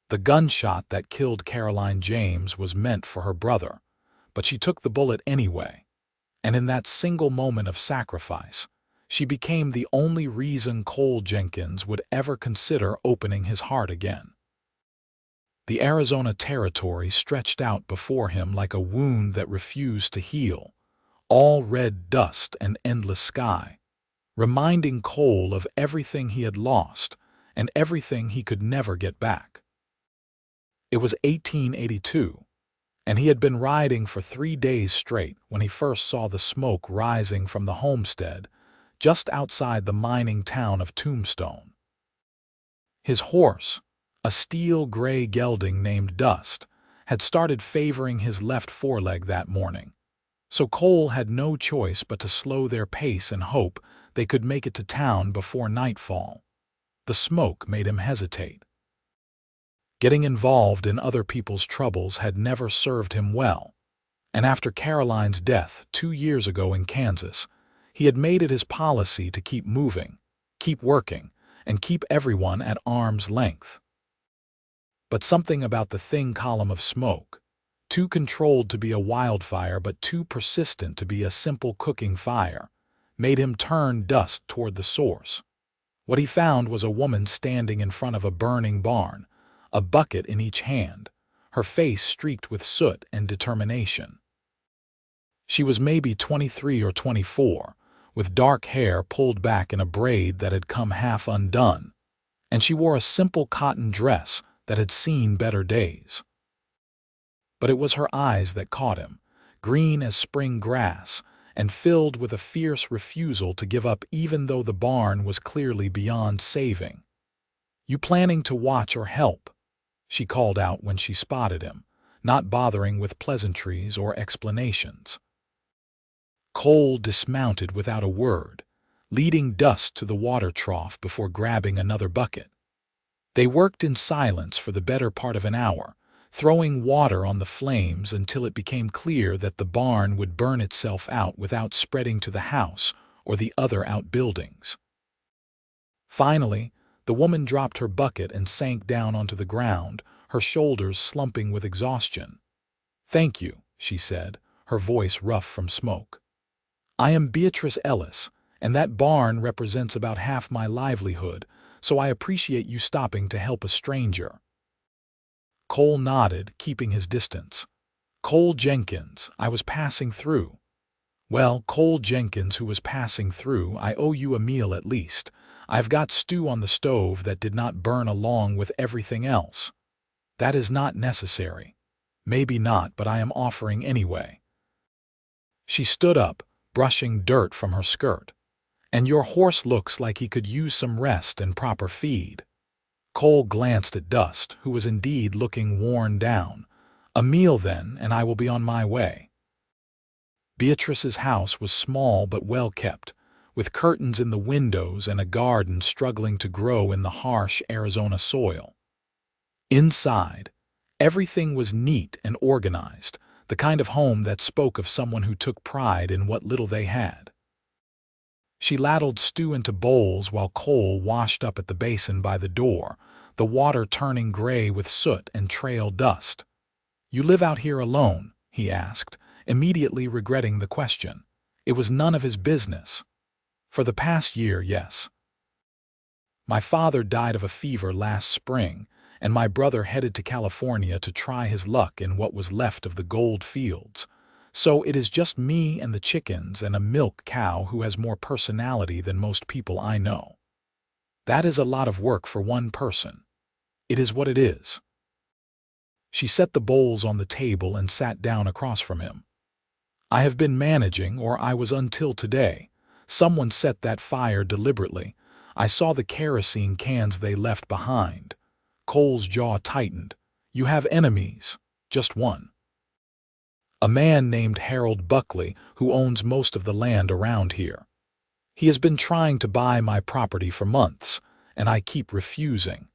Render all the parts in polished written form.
The gunshot that killed Caroline James was meant for her brother, but she took the bullet anyway. And in that single moment of sacrifice, she became the only reason Cole Jenkins would ever consider opening his heart again. The Arizona Territory stretched out before him like a wound that refused to heal, all red dust and endless sky, reminding Cole of everything he had lost and everything he could never get back. It was 1882, and he had been riding for 3 days straight when he first saw the smoke rising from the homestead just outside the mining town of Tombstone. His horse, a steel gray gelding named Dust, had started favoring his left foreleg that morning, so Cole had no choice but to slow their pace and hope they could make it to town before nightfall. The smoke made him hesitate. Getting involved in other people's troubles had never served him well, and after Caroline's death 2 years ago in Kansas, he had made it his policy to keep moving, keep working, and keep everyone at arm's length. But something about the thin column of smoke, too controlled to be a wildfire but too persistent to be a simple cooking fire, made him turn Dust toward the source. What he found was a woman standing in front of a burning barn, a bucket in each hand, her face streaked with soot and determination. She was maybe 23 or 24, with dark hair pulled back in a braid that had come half undone, and she wore a simple cotton dress that had seen better days. But it was her eyes that caught him, green as spring grass, and filled with a fierce refusal to give up even though the barn was clearly beyond saving. "You planning to watch or help?" she called out when she spotted him, not bothering with pleasantries or explanations. Cole dismounted without a word, leading Dust to the water trough before grabbing another bucket. They worked in silence for the better part of an hour, throwing water on the flames until it became clear that the barn would burn itself out without spreading to the house or the other outbuildings. Finally, the woman dropped her bucket and sank down onto the ground, her shoulders slumping with exhaustion. "Thank you," she said, her voice rough from smoke. "I am Beatrice Ellis, and that barn represents about half my livelihood, so I appreciate you stopping to help a stranger." Cole nodded, keeping his distance. "Cole Jenkins, I was passing through." "Well, Cole Jenkins who was passing through, I owe you a meal at least. I've got stew on the stove that did not burn along with everything else." "That is not necessary." "Maybe not, but I am offering anyway." She stood up, brushing dirt from her skirt. "And your horse looks like he could use some rest and proper feed." Cole glanced at Dust, who was indeed looking worn down. "A meal then, and I will be on my way." Beatrice's house was small but well kept, with curtains in the windows and a garden struggling to grow in the harsh Arizona soil. Inside, everything was neat and organized, the kind of home that spoke of someone who took pride in what little they had. She ladled stew into bowls while Cole washed up at the basin by the door, the water turning gray with soot and trail dust. "You live out here alone?" he asked, immediately regretting the question. It was none of his business. "For the past year, yes. My father died of a fever last spring, and my brother headed to California to try his luck in what was left of the gold fields. So it is just me and the chickens and a milk cow who has more personality than most people I know. That is a lot of work for one person. It is what it is." She set the bowls on the table and sat down across from him. "I have been managing, or I was until today. Someone set that fire deliberately. I saw the kerosene cans they left behind." Cole's jaw tightened. "You have enemies." "Just one. A man named Harold Buckley who owns most of the land around here. He has been trying to buy my property for months, and I keep refusing.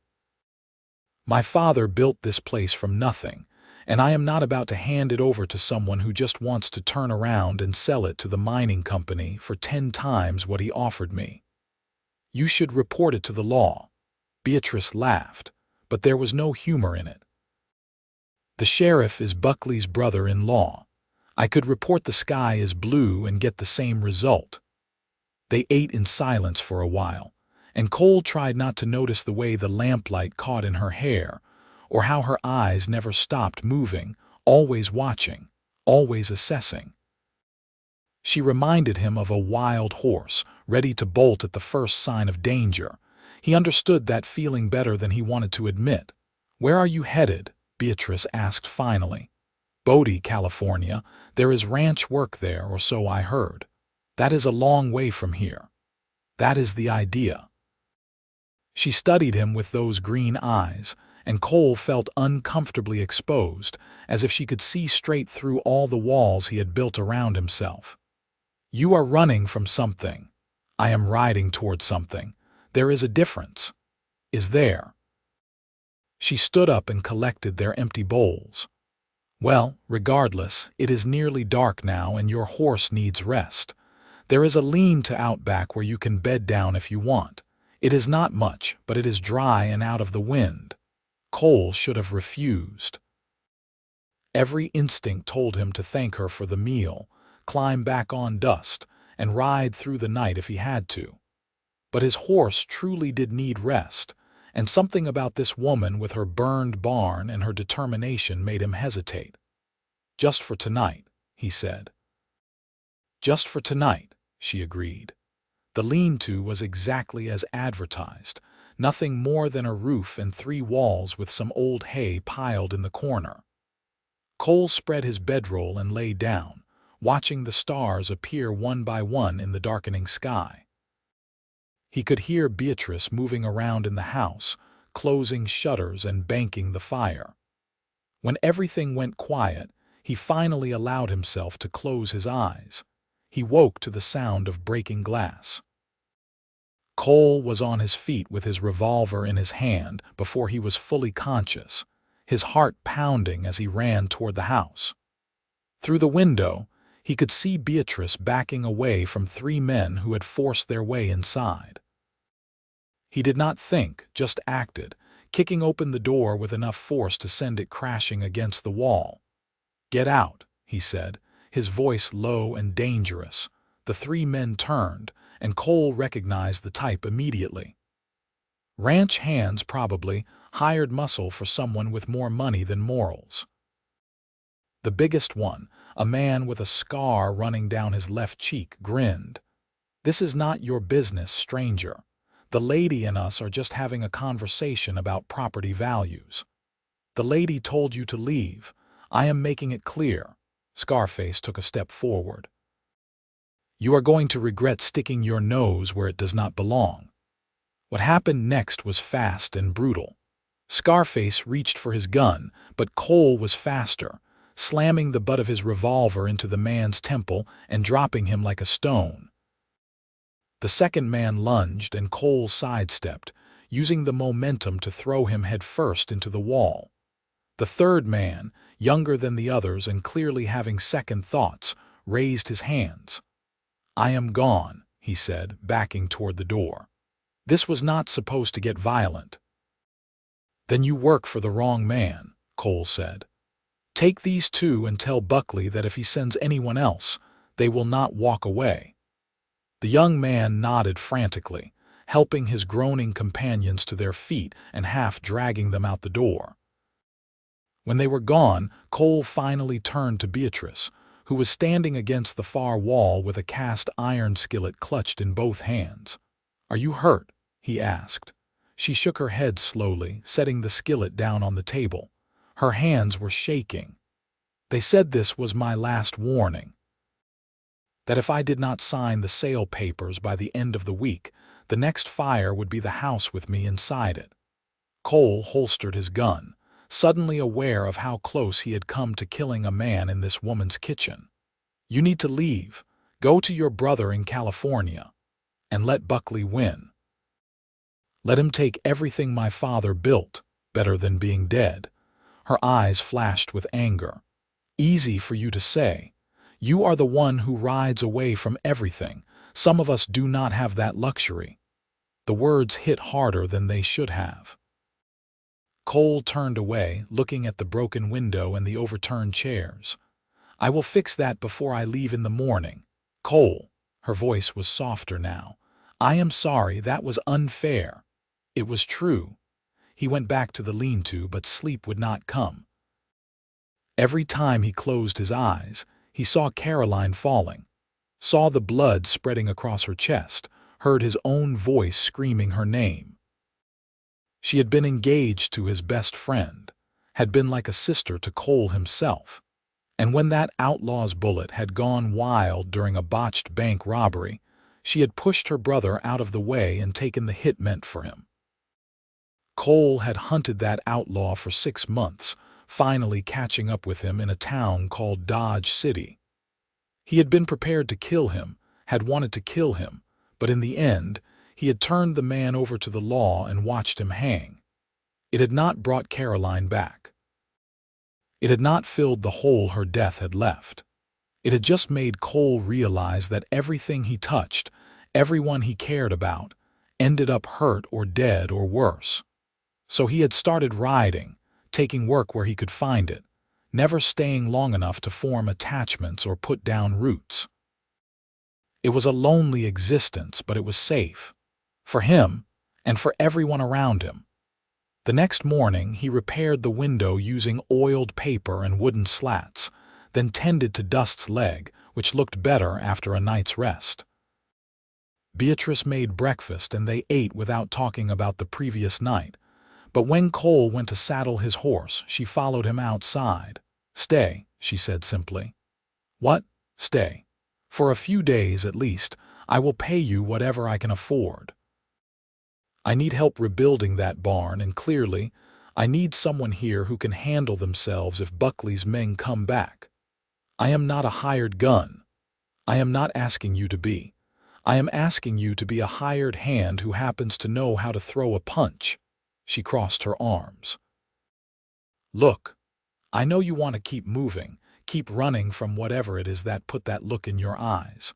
My father built this place from nothing, and I am not about to hand it over to someone who just wants to turn around and sell it to the mining company for 10 times what he offered me. You should report it to the law." Beatrice laughed, but there was no humor in it. "The sheriff is Buckley's brother-in-law. I could report the sky is blue and get the same result." They ate in silence for a while, and Cole tried not to notice the way the lamplight caught in her hair, or how her eyes never stopped moving, always watching, always assessing. She reminded him of a wild horse, ready to bolt at the first sign of danger. He understood that feeling better than he wanted to admit. "Where are you headed?" Beatrice asked finally. "Bodie, California. There is ranch work there, or so I heard. That is a long way from here." "That is the idea." She studied him with those green eyes, and Cole felt uncomfortably exposed, as if she could see straight through all the walls he had built around himself. "You are running from something. I am riding toward something. There is a difference." "Is there?" She stood up and collected their empty bowls. "Well, regardless, it is nearly dark now and your horse needs rest. There is a lean-to outback where you can bed down if you want. It is not much, but it is dry and out of the wind." Cole should have refused. Every instinct told him to thank her for the meal, climb back on dust, and ride through the night if he had to. But his horse truly did need rest, and something about this woman with her burned barn and her determination made him hesitate. "Just for tonight," he said. "Just for tonight," she agreed. The lean-to was exactly as advertised, nothing more than a roof and 3 walls with some old hay piled in the corner. Cole spread his bedroll and lay down, watching the stars appear one by one in the darkening sky. He could hear Beatrice moving around in the house, closing shutters and banking the fire. When everything went quiet, he finally allowed himself to close his eyes. He woke to the sound of breaking glass. Cole was on his feet with his revolver in his hand before he was fully conscious, his heart pounding as he ran toward the house. Through the window, he could see Beatrice backing away from 3 men who had forced their way inside. He did not think, just acted, kicking open the door with enough force to send it crashing against the wall. "Get out," he said, his voice low and dangerous. The 3 men turned, and Cole recognized the type immediately. Ranch hands, probably, hired muscle for someone with more money than morals. The biggest one, a man with a scar running down his left cheek, grinned. "This is not your business, stranger. The lady and us are just having a conversation about property values. The lady told you to leave. I am making it clear." Scarface took a step forward. "You are going to regret sticking your nose where it does not belong." What happened next was fast and brutal. Scarface reached for his gun, but Cole was faster, slamming the butt of his revolver into the man's temple and dropping him like a stone. The second man lunged and Cole sidestepped, using the momentum to throw him headfirst into the wall. The third man, younger than the others and clearly having second thoughts, raised his hands. "I am gone," he said, backing toward the door. This was not supposed to get violent. "Then you work for the wrong man," Cole said. "Take these 2 and tell Buckley that if he sends anyone else, they will not walk away." The young man nodded frantically, helping his groaning companions to their feet and half dragging them out the door. When they were gone, Cole finally turned to Beatrice, who was standing against the far wall with a cast iron skillet clutched in both hands. "Are you hurt?" he asked. She shook her head slowly, setting the skillet down on the table. Her hands were shaking. "They said this was my last warning. That if I did not sign the sale papers by the end of the week, the next fire would be the house with me inside it." Cole holstered his gun, suddenly aware of how close he had come to killing a man in this woman's kitchen. "You need to leave. Go to your brother in California. And let Buckley win. Let him take everything my father built, better than being dead." Her eyes flashed with anger. "Easy for you to say. You are the one who rides away from everything. Some of us do not have that luxury." The words hit harder than they should have. Cole turned away, looking at the broken window and the overturned chairs. "I will fix that before I leave in the morning. Cole," her voice was softer now, "I am sorry, that was unfair." It was true. He went back to the lean-to, but sleep would not come. Every time he closed his eyes, he saw Caroline falling, saw the blood spreading across her chest, heard his own voice screaming her name. She had been engaged to his best friend, had been like a sister to Cole himself. And when that outlaw's bullet had gone wild during a botched bank robbery, she had pushed her brother out of the way and taken the hit meant for him. Cole had hunted that outlaw for 6 months, finally catching up with him in a town called Dodge City. He had been prepared to kill him, had wanted to kill him, but in the end, he had turned the man over to the law and watched him hang. It had not brought Caroline back. It had not filled the hole her death had left. It had just made Cole realize that everything he touched, everyone he cared about, ended up hurt or dead or worse. So he had started riding, taking work where he could find it, never staying long enough to form attachments or put down roots. It was a lonely existence, but it was safe. For him, and for everyone around him. The next morning, he repaired the window using oiled paper and wooden slats, then tended to Dust's leg, which looked better after a night's rest. Beatrice made breakfast and they ate without talking about the previous night. But when Cole went to saddle his horse, she followed him outside. "Stay," she said simply. "What? Stay. For a few days at least. I will pay you whatever I can afford. I need help rebuilding that barn, and clearly, I need someone here who can handle themselves if Buckley's men come back. I am not a hired gun. I am not asking you to be. I am asking you to be a hired hand who happens to know how to throw a punch." She crossed her arms. "Look, I know you want to keep moving, keep running from whatever it is that put that look in your eyes.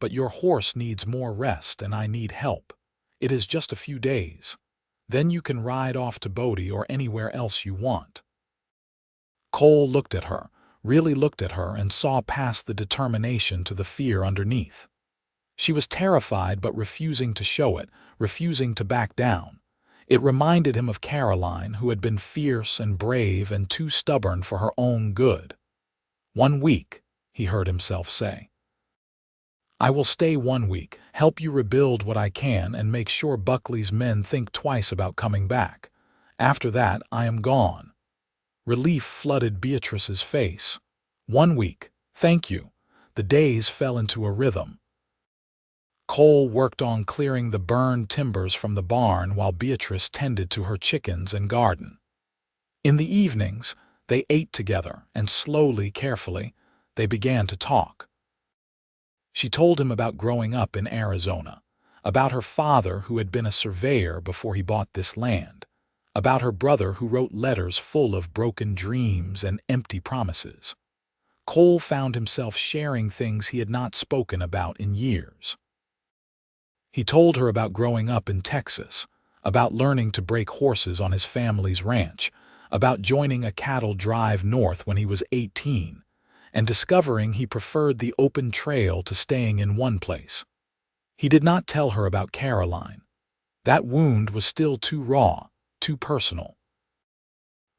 But your horse needs more rest and I need help. It is just a few days. Then you can ride off to Bodie or anywhere else you want." Cole looked at her, really looked at her, and saw past the determination to the fear underneath. She was terrified but refusing to show it, refusing to back down. It reminded him of Caroline, who had been fierce and brave and too stubborn for her own good. "1 week," he heard himself say. "I will stay 1 week, help you rebuild what I can, and make sure Buckley's men think twice about coming back. After that, I am gone." Relief flooded Beatrice's face. 1 week, thank you. The days fell into a rhythm. Cole worked on clearing the burned timbers from the barn while Beatrice tended to her chickens and garden. In the evenings, they ate together, and slowly, carefully, they began to talk. She told him about growing up in Arizona, about her father who had been a surveyor before he bought this land, about her brother who wrote letters full of broken dreams and empty promises. Cole found himself sharing things he had not spoken about in years. He told her about growing up in Texas, about learning to break horses on his family's ranch, about joining a cattle drive north when he was 18, and discovering he preferred the open trail to staying in one place. He did not tell her about Caroline. That wound was still too raw, too personal.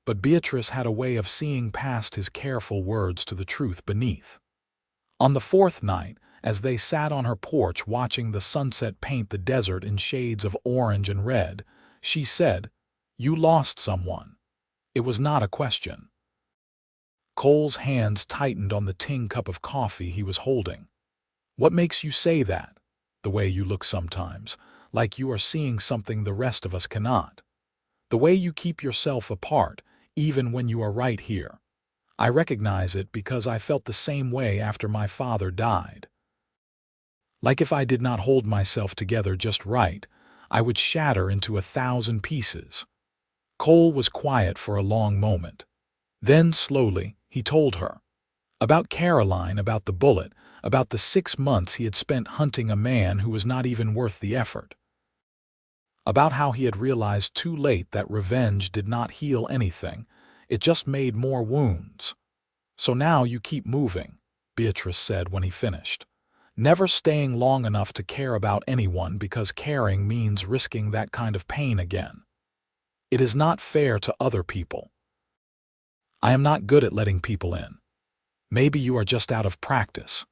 But Beatrice had a way of seeing past his careful words to the truth beneath. On the 4th night, as they sat on her porch watching the sunset paint the desert in shades of orange and red, she said, "You lost someone." It was not a question. Cole's hands tightened on the tin cup of coffee he was holding. "What makes you say that? The way you look sometimes, like you are seeing something the rest of us cannot. The way you keep yourself apart, even when you are right here. I recognize it because I felt the same way after my father died. Like if I did not hold myself together just right, I would shatter into 1,000 pieces." Cole was quiet for a long moment. Then, slowly, he told her. About Caroline, about the bullet, about the 6 months he had spent hunting a man who was not even worth the effort. about how he had realized too late that revenge did not heal anything, it just made more wounds. "So now you keep moving," Beatrice said when he finished, "never staying long enough to care about anyone because caring means risking that kind of pain again. It is not fair to other people. I am not good at letting people in. Maybe you are just out of practice."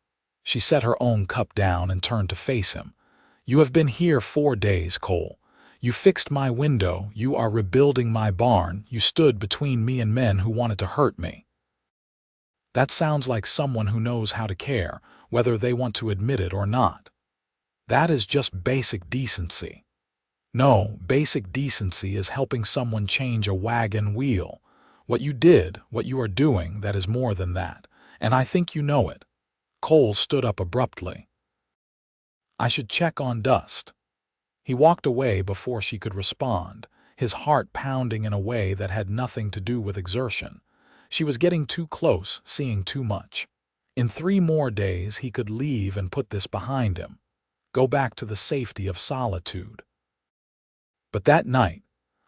She set her own cup down and turned to face him. "You have been here 4 days, Cole. You fixed my window, you are rebuilding my barn, you stood between me and men who wanted to hurt me." That sounds like someone who knows how to care, whether they want to admit it or not. That is just basic decency. No, basic decency is helping someone change a wagon wheel. What you did, what you are doing, that is more than that, and I think you know it. Cole stood up abruptly. "I should check on Dust." He walked away before she could respond, his heart pounding in a way that had nothing to do with exertion. She was getting too close, seeing too much. In 3 more days he could leave and put this behind him, go back to the safety of solitude. But that night,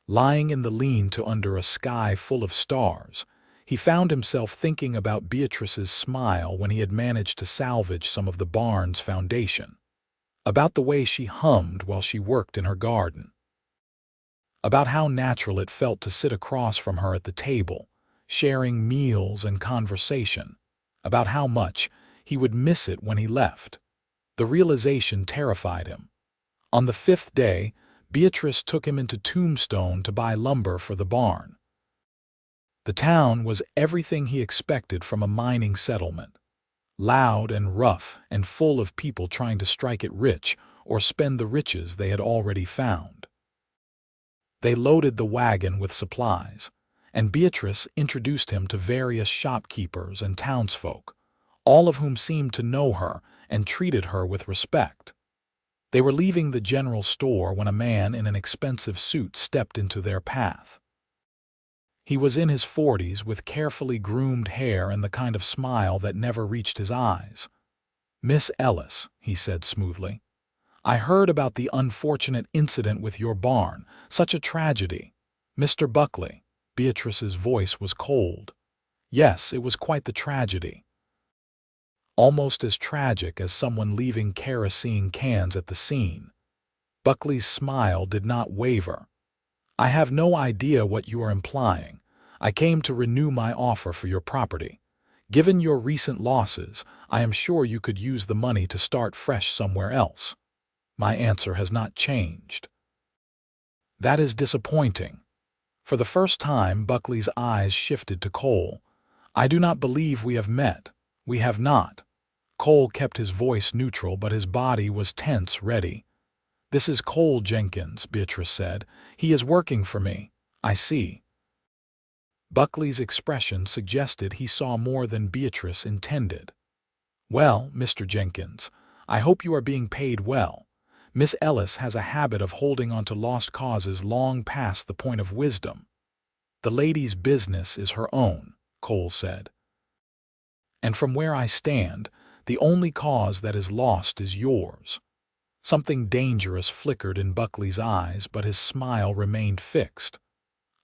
lying in the lean-to under a sky full of stars, he found himself thinking about Beatrice's smile when he had managed to salvage some of the barn's foundation, about the way she hummed while she worked in her garden, about how natural it felt to sit across from her at the table, sharing meals and conversation, about how much he would miss it when he left. The realization terrified him. On the 5th day, Beatrice took him into Tombstone to buy lumber for the barn. The town was everything he expected from a mining settlement. Loud and rough and full of people trying to strike it rich or spend the riches they had already found. They loaded the wagon with supplies, and Beatrice introduced him to various shopkeepers and townsfolk, all of whom seemed to know her and treated her with respect. They were leaving the general store when a man in an expensive suit stepped into their path. He was in his 40s with carefully groomed hair and the kind of smile that never reached his eyes. "Miss Ellis," he said smoothly, "I heard about the unfortunate incident with your barn. Such a tragedy." "Mr. Buckley." Beatrice's voice was cold. "Yes, it was quite the tragedy. Almost as tragic as someone leaving kerosene cans at the scene." Buckley's smile did not waver. "I have no idea what you are implying. I came to renew my offer for your property. Given your recent losses, I am sure you could use the money to start fresh somewhere else." "My answer has not changed." "That is disappointing." For the first time, Buckley's eyes shifted to Cole. "I do not believe we have met. We have not." Cole kept his voice neutral, but his body was tense, ready. "This is Cole Jenkins," Beatrice said. "He is working for me." "I see." Buckley's expression suggested he saw more than Beatrice intended. "Well, Mr. Jenkins, I hope you are being paid well. Miss Ellis has a habit of holding on to lost causes long past the point of wisdom." "The lady's business is her own," Cole said. "And from where I stand, the only cause that is lost is yours." Something dangerous flickered in Buckley's eyes, but his smile remained fixed.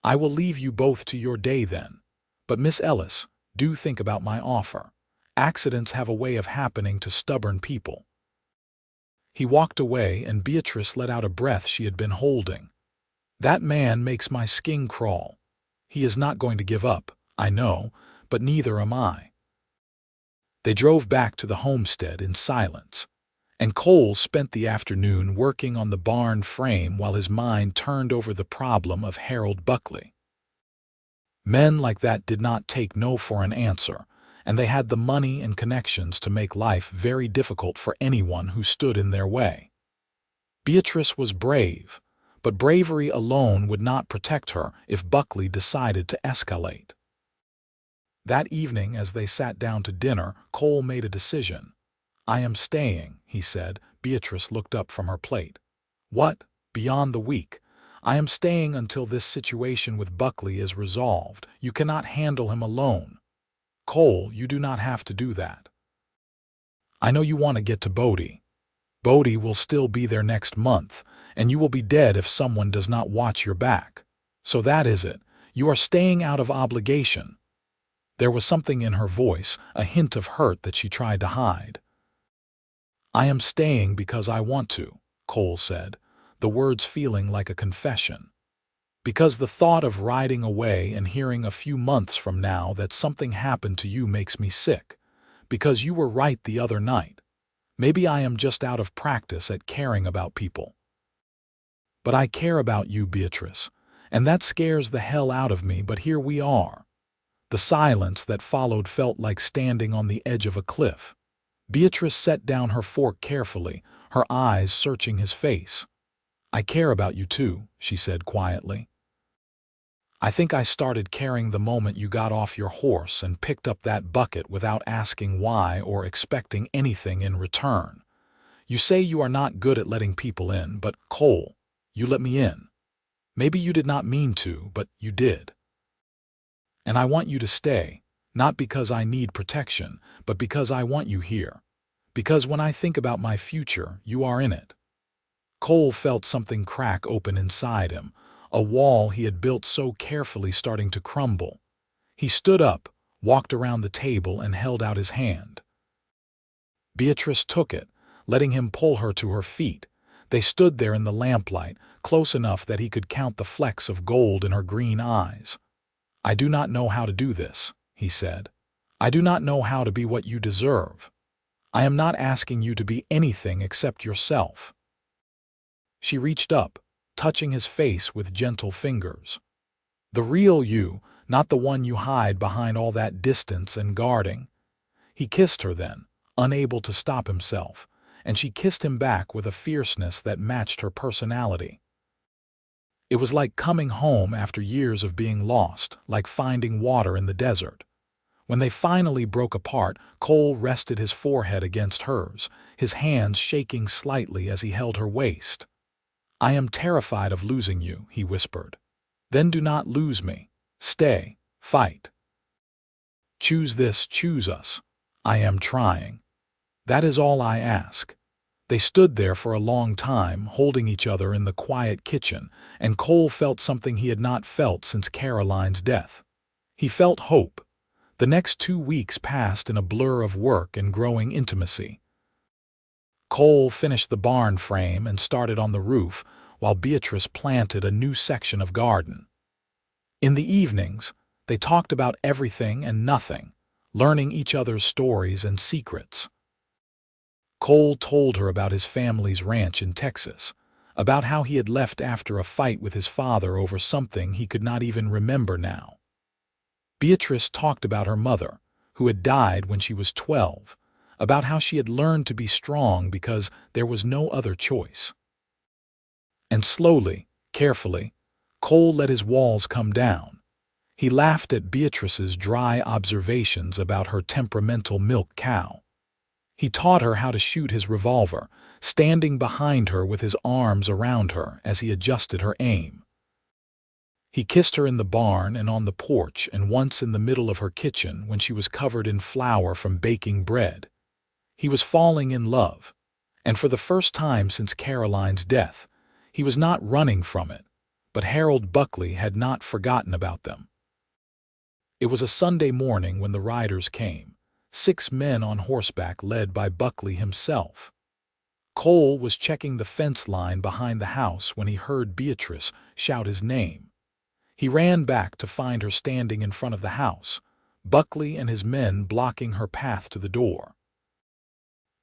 "I will leave you both to your day then. But Miss Ellis, do think about my offer. Accidents have a way of happening to stubborn people." He walked away, and Beatrice let out a breath she had been holding. "That man makes my skin crawl. He is not going to give up, I know, but neither am I." They drove back to the homestead in silence, and Cole spent the afternoon working on the barn frame while his mind turned over the problem of Harold Buckley. Men like that did not take no for an answer, and they had the money and connections to make life very difficult for anyone who stood in their way. Beatrice was brave, but bravery alone would not protect her if Buckley decided to escalate. That evening, as they sat down to dinner, Cole made a decision. "I am staying," he said. Beatrice looked up from her plate. "What? Beyond the week? I am staying until this situation with Buckley is resolved. You cannot handle him alone." "Cole, you do not have to do that. I know you want to get to Bodie." Bodie will still be there next month, and you will be dead if someone does not watch your back. So that is it. You are staying out of obligation." There was something in her voice, a hint of hurt that she tried to hide. "I am staying because I want to," Cole said, the words feeling like a confession. "Because the thought of riding away and hearing a few months from now that something happened to you makes me sick. Because you were right the other night. Maybe I am just out of practice at caring about people. But I care about you, Beatrice, and that scares the hell out of me, but here we are." The silence that followed felt like standing on the edge of a cliff. Beatrice set down her fork carefully, her eyes searching his face. "I care about you too," she said quietly. "I think I started caring the moment you got off your horse and picked up that bucket without asking why or expecting anything in return. You say you are not good at letting people in, but Cole, you let me in. Maybe you did not mean to, but you did. And I want you to stay, not because I need protection, but because I want you here. Because when I think about my future, you are in it." Cole felt something crack open inside him, a wall he had built so carefully starting to crumble. He stood up, walked around the table, and held out his hand. Beatrice took it, letting him pull her to her feet. They stood there in the lamplight, close enough that he could count the flecks of gold in her green eyes. "I do not know how to do this," he said. "I do not know how to be what you deserve. I am not asking you to be anything except yourself." She reached up, touching his face with gentle fingers. "The real you, not the one you hide behind all that distance and guarding." He kissed her then, unable to stop himself, and she kissed him back with a fierceness that matched her personality. It was like coming home after years of being lost, like finding water in the desert. When they finally broke apart, Cole rested his forehead against hers, his hands shaking slightly as he held her waist. "I am terrified of losing you," he whispered. "Then do not lose me. Stay, fight. Choose this, choose us. I am trying. That is all I ask." They stood there for a long time, holding each other in the quiet kitchen, and Cole felt something he had not felt since Caroline's death. He felt hope. The next 2 weeks passed in a blur of work and growing intimacy. Cole finished the barn frame and started on the roof, while Beatrice planted a new section of garden. In the evenings, they talked about everything and nothing, learning each other's stories and secrets. Cole told her about his family's ranch in Texas, about how he had left after a fight with his father over something he could not even remember now. Beatrice talked about her mother, who had died when she was 12, about how she had learned to be strong because there was no other choice. And slowly, carefully, Cole let his walls come down. He laughed at Beatrice's dry observations about her temperamental milk cow. He taught her how to shoot his revolver, standing behind her with his arms around her as he adjusted her aim. He kissed her in the barn and on the porch, and once in the middle of her kitchen when she was covered in flour from baking bread. He was falling in love, and for the first time since Caroline's death, he was not running from it, but Harold Buckley had not forgotten about them. It was a Sunday morning when the riders came. 6 men on horseback led by Buckley himself. Cole was checking the fence line behind the house when he heard Beatrice shout his name. He ran back to find her standing in front of the house, Buckley and his men blocking her path to the door.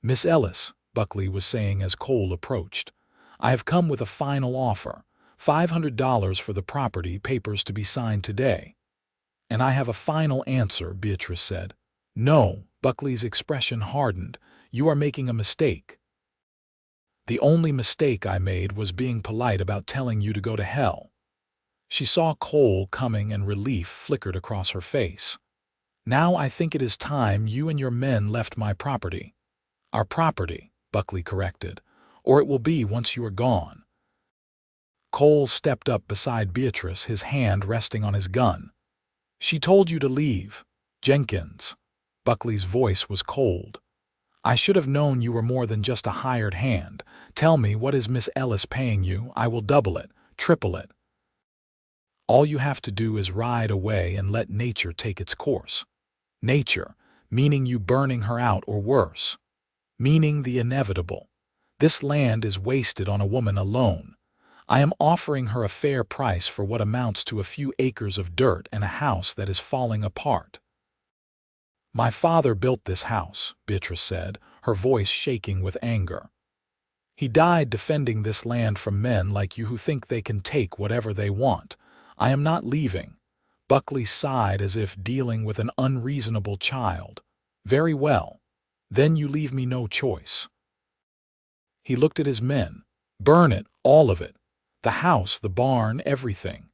"Miss Ellis," Buckley was saying as Cole approached, "I have come with a final offer, $500 for the property, papers to be signed today." "And I have a final answer," Beatrice said. "No," Buckley's expression hardened. "You are making a mistake." "The only mistake I made was being polite about telling you to go to hell." She saw Cole coming and relief flickered across her face. "Now I think it is time you and your men left my property." "Our property," Buckley corrected, "or it will be once you are gone." Cole stepped up beside Beatrice, his hand resting on his gun. "She told you to leave, Jenkins." Buckley's voice was cold. I should have known you were more than just a hired hand. Tell me, what is Miss Ellis paying you? I will double it, triple it. All you have to do is ride away and let nature take its course. Nature, meaning you burning her out or worse. Meaning the inevitable. This land is wasted on a woman alone. I am offering her a fair price for what amounts to a few acres of dirt and a house that is falling apart. My father built this house, Beatrice said, her voice shaking with anger. He died defending this land from men like you who think they can take whatever they want. I am not leaving. Buckley sighed as if dealing with an unreasonable child. Very well. Then you leave me no choice. He looked at his men. Burn it, all of it. The house, the barn, everything.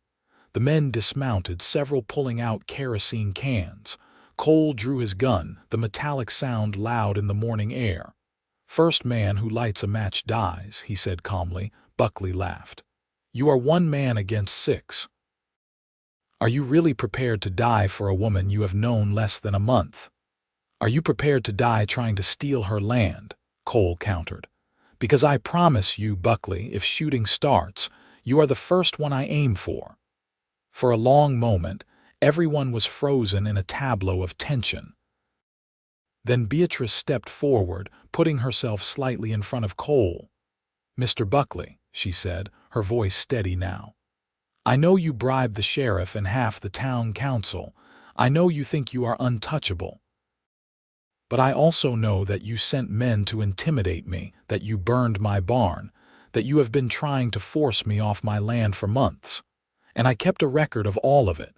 The men dismounted, several pulling out kerosene cans. Cole drew his gun, the metallic sound loud in the morning air. First man who lights a match dies, he said calmly. Buckley laughed. You are one man against 6. Are you really prepared to die for a woman you have known less than a month? Are you prepared to die trying to steal her land? Cole countered. Because I promise you, Buckley, if shooting starts, you are the first one I aim for. For a long moment, everyone was frozen in a tableau of tension. Then Beatrice stepped forward, putting herself slightly in front of Cole. Mr. Buckley, she said, her voice steady now. I know you bribed the sheriff and half the town council. I know you think you are untouchable. But I also know that you sent men to intimidate me, that you burned my barn, that you have been trying to force me off my land for months. And I kept a record of all of it.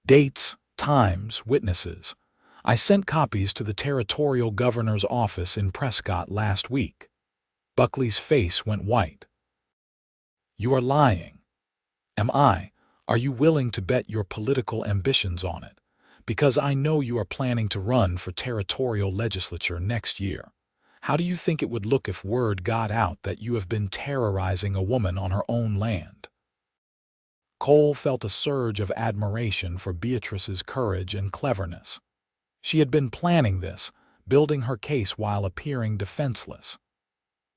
Dates, times, witnesses. I sent copies to the territorial governor's office in Prescott last week. Buckley's face went white. You are lying. Am I? Are you willing to bet your political ambitions on it? Because I know you are planning to run for territorial legislature next year. How do you think it would look if word got out that you have been terrorizing a woman on her own land? Cole felt a surge of admiration for Beatrice's courage and cleverness. She had been planning this, building her case while appearing defenseless.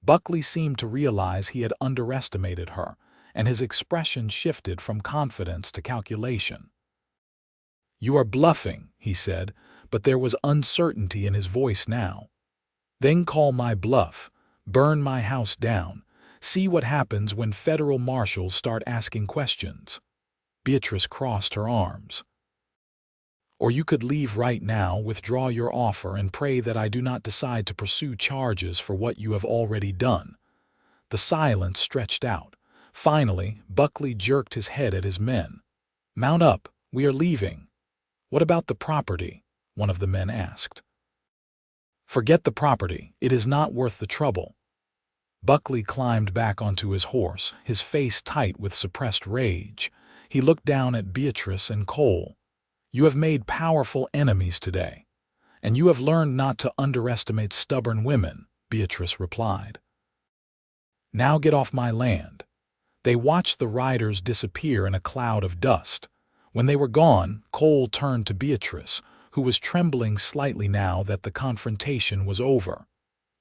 Buckley seemed to realize he had underestimated her, and his expression shifted from confidence to calculation. You are bluffing, he said, but there was uncertainty in his voice now. Then call my bluff, burn my house down, see what happens when federal marshals start asking questions. Beatrice crossed her arms. Or you could leave right now, withdraw your offer, and pray that I do not decide to pursue charges for what you have already done. The silence stretched out. Finally, Buckley jerked his head at his men. Mount up, we are leaving. What about the property? One of the men asked. Forget the property, it is not worth the trouble. Buckley climbed back onto his horse, his face tight with suppressed rage. He looked down at Beatrice and Cole. You have made powerful enemies today, and you have learned not to underestimate stubborn women, Beatrice replied. Now get off my land. They watched the riders disappear in a cloud of dust. When they were gone, Cole turned to Beatrice, who was trembling slightly now that the confrontation was over.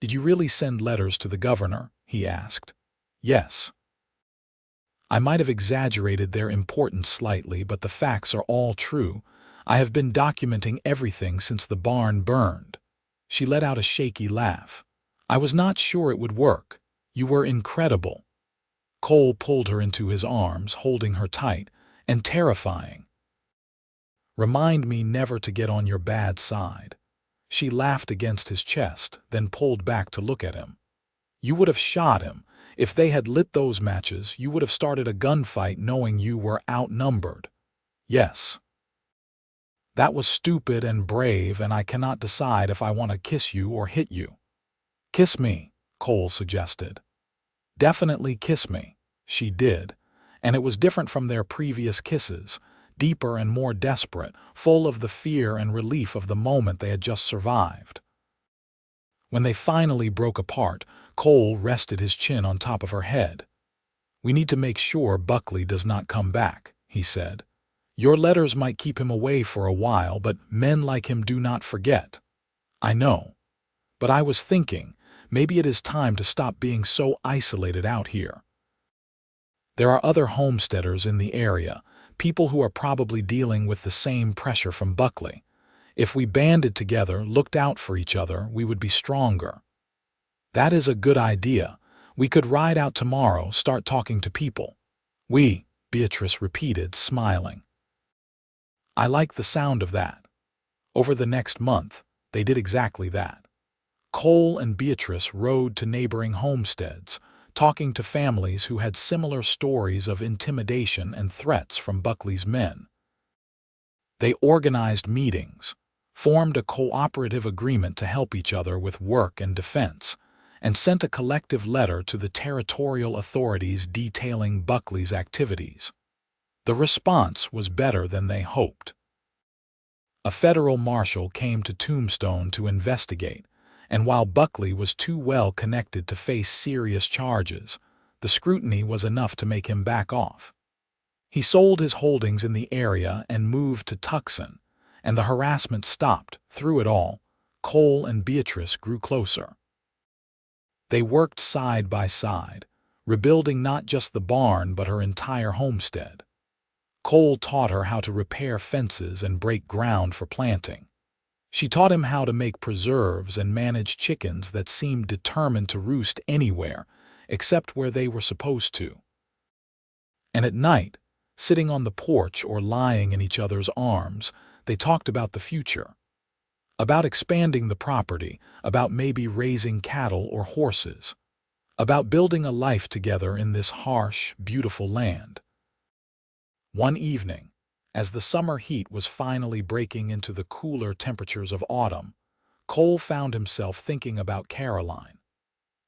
Did you really send letters to the governor? He asked. Yes. I might have exaggerated their importance slightly, but the facts are all true. I have been documenting everything since the barn burned. She let out a shaky laugh. I was not sure it would work. You were incredible. Cole pulled her into his arms, holding her tight and terrifying. Remind me never to get on your bad side. She laughed against his chest, then pulled back to look at him. You would have shot him. If they had lit those matches, you would have started a gunfight knowing you were outnumbered. Yes. That was stupid and brave, and I cannot decide if I want to kiss you or hit you. Kiss me, Cole suggested. Definitely kiss me. She did, and it was different from their previous kisses, deeper and more desperate, full of the fear and relief of the moment they had just survived. When they finally broke apart, Cole rested his chin on top of her head. We need to make sure Buckley does not come back, he said. Your letters might keep him away for a while, but men like him do not forget. I know. But I was thinking, maybe it is time to stop being so isolated out here. There are other homesteaders in the area, people who are probably dealing with the same pressure from Buckley. If we banded together, looked out for each other, we would be stronger. That is a good idea. We could ride out tomorrow, start talking to people. Beatrice repeated, smiling. I like the sound of that. Over the next month, they did exactly that. Cole and Beatrice rode to neighboring homesteads, talking to families who had similar stories of intimidation and threats from Buckley's men. They organized meetings, formed a cooperative agreement to help each other with work and defense, and sent a collective letter to the territorial authorities detailing Buckley's activities. The response was better than they hoped. A federal marshal came to Tombstone to investigate, and while Buckley was too well connected to face serious charges, the scrutiny was enough to make him back off. He sold his holdings in the area and moved to Tucson, and the harassment stopped. Through it all, Cole and Beatrice grew closer. They worked side by side, rebuilding not just the barn but her entire homestead. Cole taught her how to repair fences and break ground for planting. She taught him how to make preserves and manage chickens that seemed determined to roost anywhere except where they were supposed to. And at night, sitting on the porch or lying in each other's arms, they talked about the future. About expanding the property, about maybe raising cattle or horses, about building a life together in this harsh, beautiful land. One evening, as the summer heat was finally breaking into the cooler temperatures of autumn, Cole found himself thinking about Caroline.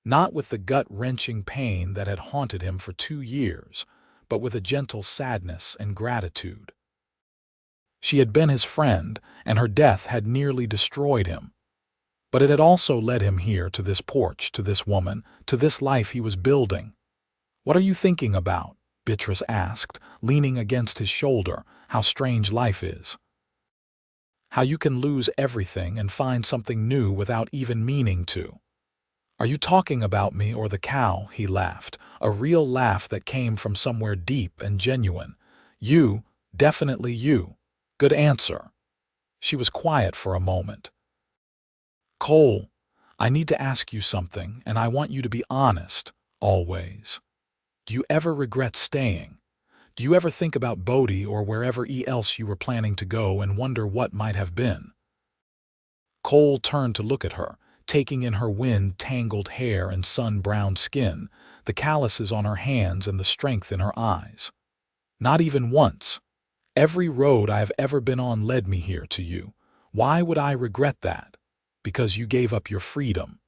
Not with the gut-wrenching pain that had haunted him for 2 years, but with a gentle sadness and gratitude. She had been his friend, and her death had nearly destroyed him. But it had also led him here, to this porch, to this woman, to this life he was building. "What are you thinking about?" Beatrice asked, leaning against his shoulder. "How strange life is. How you can lose everything and find something new without even meaning to." "Are you talking about me or the cow?" He laughed, a real laugh that came from somewhere deep and genuine. "You, definitely you. Good answer." She was quiet for a moment. "Cole, I need to ask you something, and I want you to be honest, always. Do you ever regret staying? Do you ever think about Bodie or wherever else you were planning to go and wonder what might have been?" Cole turned to look at her, taking in her wind-tangled hair and sun-browned skin, the calluses on her hands and the strength in her eyes. "Not even once. Every road I have ever been on led me here to you. Why would I regret that? Because you gave up your freedom.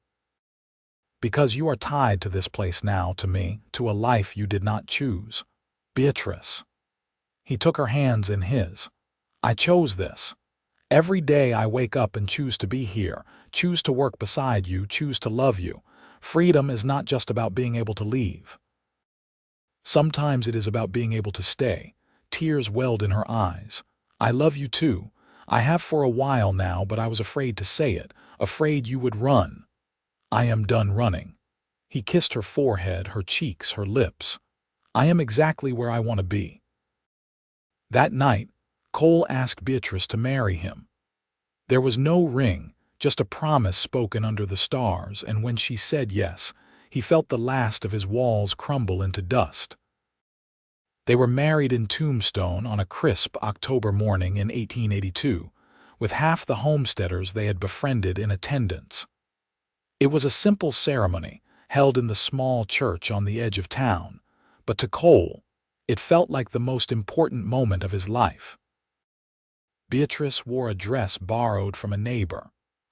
Because you are tied to this place now, to me, to a life you did not choose. Beatrice." He took her hands in his. "I chose this. Every day I wake up and choose to be here, choose to work beside you, choose to love you. Freedom is not just about being able to leave. Sometimes it is about being able to stay." Tears welled in her eyes. "I love you too. I have for a while now, but I was afraid to say it, afraid you would run. I am done running." He kissed her forehead, her cheeks, her lips. "I am exactly where I want to be." That night, Cole asked Beatrice to marry him. There was no ring, just a promise spoken under the stars, and when she said yes, he felt the last of his walls crumble into dust. They were married in Tombstone on a crisp October morning in 1882, with half the homesteaders they had befriended in attendance. It was a simple ceremony, held in the small church on the edge of town, but to Cole, it felt like the most important moment of his life. Beatrice wore a dress borrowed from a neighbor,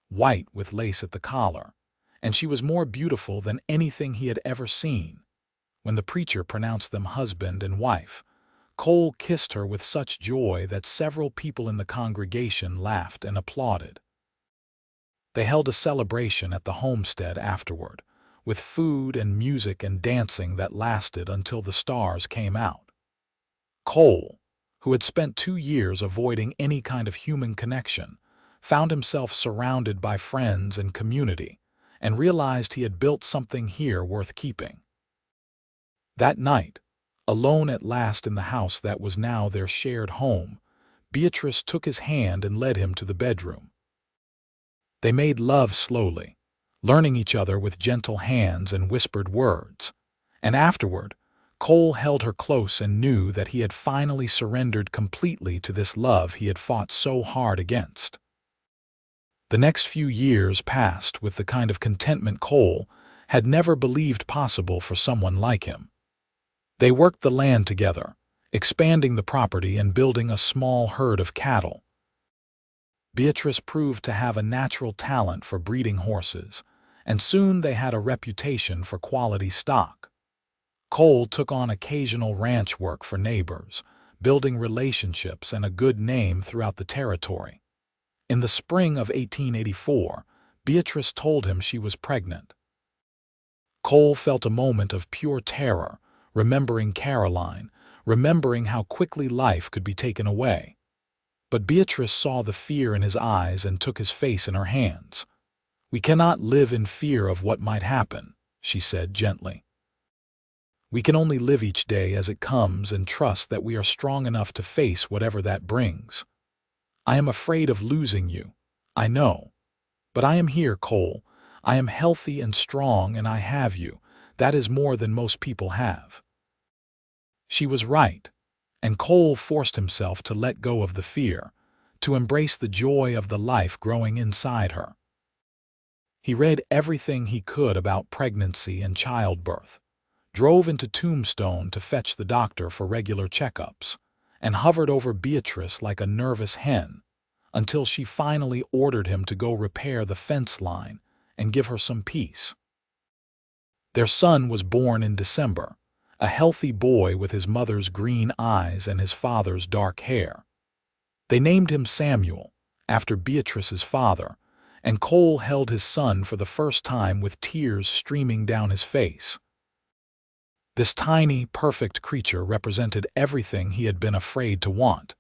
white with lace at the collar, and she was more beautiful than anything he had ever seen. When the preacher pronounced them husband and wife, Cole kissed her with such joy that several people in the congregation laughed and applauded. They held a celebration at the homestead afterward, with food and music and dancing that lasted until the stars came out. Cole, who had spent 2 years avoiding any kind of human connection, found himself surrounded by friends and community, and realized he had built something here worth keeping. That night, alone at last in the house that was now their shared home, Beatrice took his hand and led him to the bedroom. They made love slowly, learning each other with gentle hands and whispered words, and afterward, Cole held her close and knew that he had finally surrendered completely to this love he had fought so hard against. The next few years passed with the kind of contentment Cole had never believed possible for someone like him. They worked the land together, expanding the property and building a small herd of cattle. Beatrice proved to have a natural talent for breeding horses, and soon they had a reputation for quality stock. Cole took on occasional ranch work for neighbors, building relationships and a good name throughout the territory. In the spring of 1884, Beatrice told him she was pregnant. Cole felt a moment of pure terror, remembering Caroline, remembering how quickly life could be taken away. But Beatrice saw the fear in his eyes and took his face in her hands. "We cannot live in fear of what might happen," she said gently. "We can only live each day as it comes and trust that we are strong enough to face whatever that brings. I am afraid of losing you, I know. But I am here, Cole. I am healthy and strong, and I have you. That is more than most people have." She was right, and Cole forced himself to let go of the fear, to embrace the joy of the life growing inside her. He read everything he could about pregnancy and childbirth, drove into Tombstone to fetch the doctor for regular checkups, and hovered over Beatrice like a nervous hen, until she finally ordered him to go repair the fence line and give her some peace. Their son was born in December, a healthy boy with his mother's green eyes and his father's dark hair. They named him Samuel, after Beatrice's father, and Cole held his son for the first time with tears streaming down his face. This tiny, perfect creature represented everything he had been afraid to want,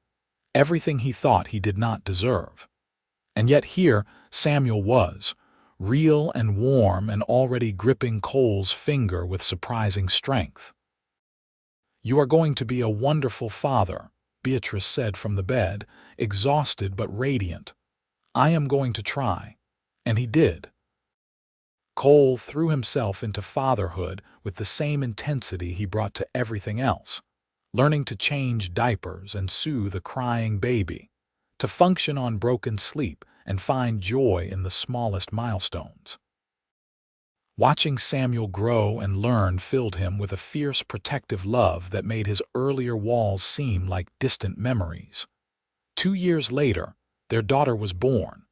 everything he thought he did not deserve. And yet here Samuel was, real and warm and already gripping Cole's finger with surprising strength. "You are going to be a wonderful father," Beatrice said from the bed, exhausted but radiant. "I am going to try." And he did. Cole threw himself into fatherhood with the same intensity he brought to everything else, learning to change diapers and soothe a crying baby, to function on broken sleep and find joy in the smallest milestones. Watching Samuel grow and learn filled him with a fierce protective love that made his earlier walls seem like distant memories. 2 years later, their daughter was born,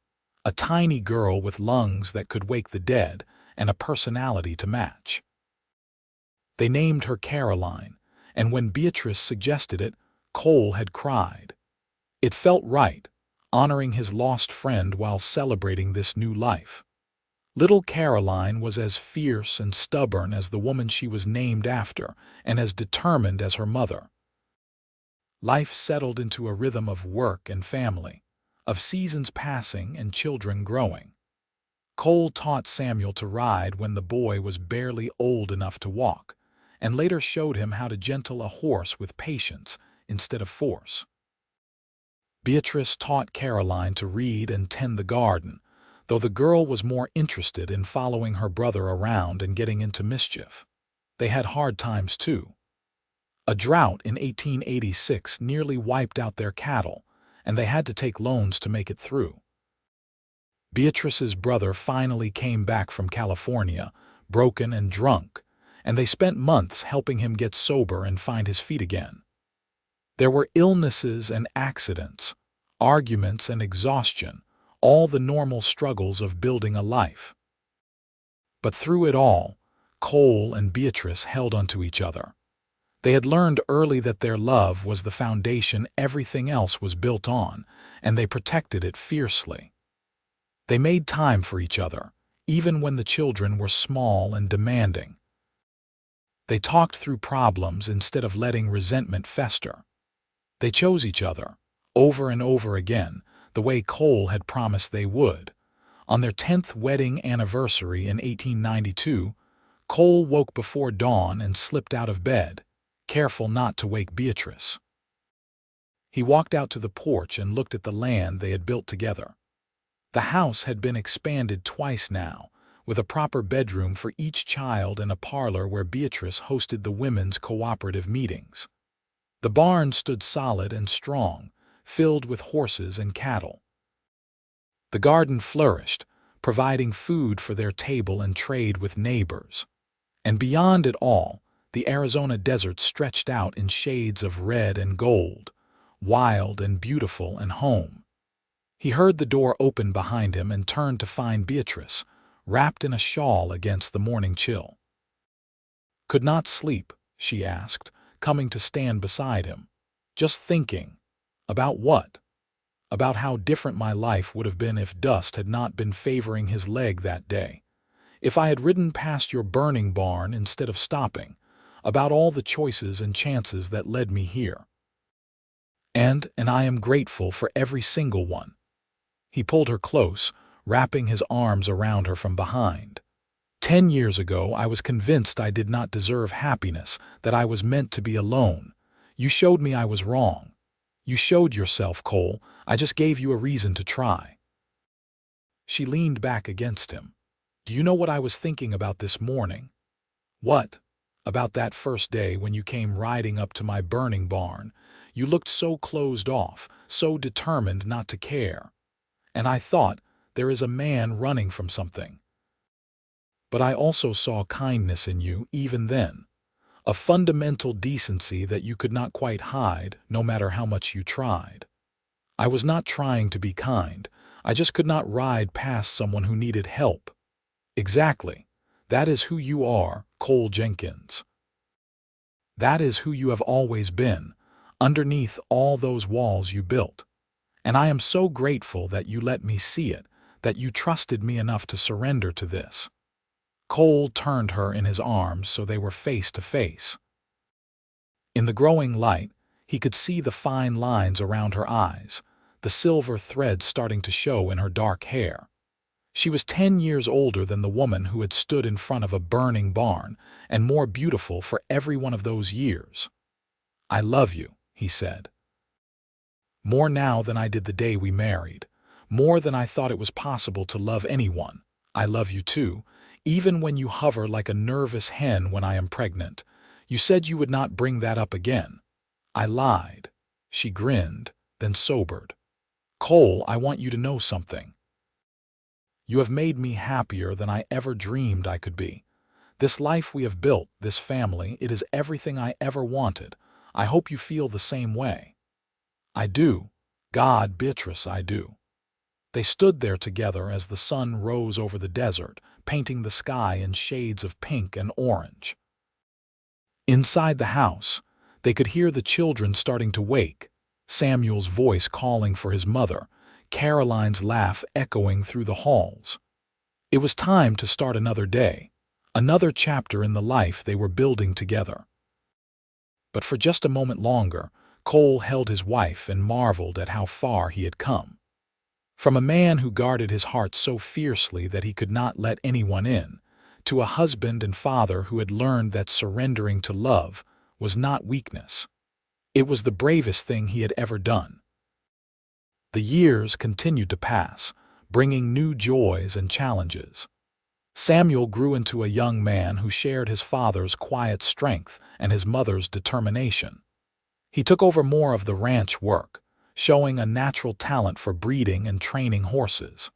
a tiny girl with lungs that could wake the dead and a personality to match. They named her Caroline, and when Beatrice suggested it, Cole had cried. It felt right, honoring his lost friend while celebrating this new life. Little Caroline was as fierce and stubborn as the woman she was named after, and as determined as her mother. Life settled into a rhythm of work and family, of seasons passing and children growing. Cole taught Samuel to ride when the boy was barely old enough to walk, and later showed him how to gentle a horse with patience instead of force. Beatrice taught Caroline to read and tend the garden, though the girl was more interested in following her brother around and getting into mischief. They had hard times too. A drought in 1886 nearly wiped out their cattle, and they had to take loans to make it through. Beatrice's brother finally came back from California, broken and drunk, and they spent months helping him get sober and find his feet again. There were illnesses and accidents, arguments and exhaustion, all the normal struggles of building a life. But through it all, Cole and Beatrice held onto each other. They had learned early that their love was the foundation everything else was built on, and they protected it fiercely. They made time for each other, even when the children were small and demanding. They talked through problems instead of letting resentment fester. They chose each other, over and over again, the way Cole had promised they would, On their 10th wedding anniversary in 1892, Cole woke before dawn and slipped out of bed, careful not to wake Beatrice. He walked out to the porch and looked at the land they had built together. The house had been expanded twice now, with a proper bedroom for each child and a parlor where Beatrice hosted the women's cooperative meetings. The barn stood solid and strong, filled with horses and cattle. The garden flourished, providing food for their table and trade with neighbors. And beyond it all, the Arizona desert stretched out in shades of red and gold, wild and beautiful and home. He heard the door open behind him and turned to find Beatrice, wrapped in a shawl against the morning chill. "Could not sleep?" she asked, coming to stand beside him. "Just thinking." "About what?" "About how different my life would have been if dust had not been favoring his leg that day. If I had ridden past your burning barn instead of stopping. About all the choices and chances that led me here. And I am grateful for every single one." He pulled her close, wrapping his arms around her from behind. 10 years ago, I was convinced I did not deserve happiness, that I was meant to be alone. You showed me I was wrong. You showed yourself, Cole. I just gave you a reason to try. She leaned back against him. "Do you know what I was thinking about this morning?" "What?" "About that first day when you came riding up to my burning barn. You looked so closed off, so determined not to care. And I thought, there is a man running from something. But I also saw kindness in you even then, a fundamental decency that you could not quite hide, no matter how much you tried. I was not trying to be kind. I just could not ride past someone who needed help." "Exactly. That is who you are, Cole Jenkins. That is who you have always been, underneath all those walls you built. And I am so grateful that you let me see it, that you trusted me enough to surrender to this." Cole turned her in his arms so they were face to face. In the growing light, he could see the fine lines around her eyes, the silver threads starting to show in her dark hair. She was 10 years older than the woman who had stood in front of a burning barn, and more beautiful for every one of those years. "I love you," he said. "More now than I did the day we married. More than I thought it was possible to love anyone. I love you too, even when you hover like a nervous hen when I am pregnant. You said you would not bring that up again." "I lied." She grinned, then sobered. "Cole, I want you to know something. You have made me happier than I ever dreamed I could be. This life we have built, this family, it is everything I ever wanted. I hope you feel the same way." "I do. God, Beatrice, I do." They stood there together as the sun rose over the desert, painting the sky in shades of pink and orange. Inside the house, they could hear the children starting to wake, Samuel's voice calling for his mother, Caroline's laugh echoing through the halls. It was time to start another day, another chapter in the life they were building together. But for just a moment longer, Cole held his wife and marveled at how far he had come. From a man who guarded his heart so fiercely that he could not let anyone in, to a husband and father who had learned that surrendering to love was not weakness. It was the bravest thing he had ever done. The years continued to pass, bringing new joys and challenges. Samuel grew into a young man who shared his father's quiet strength and his mother's determination. He took over more of the ranch work, showing a natural talent for breeding and training horses.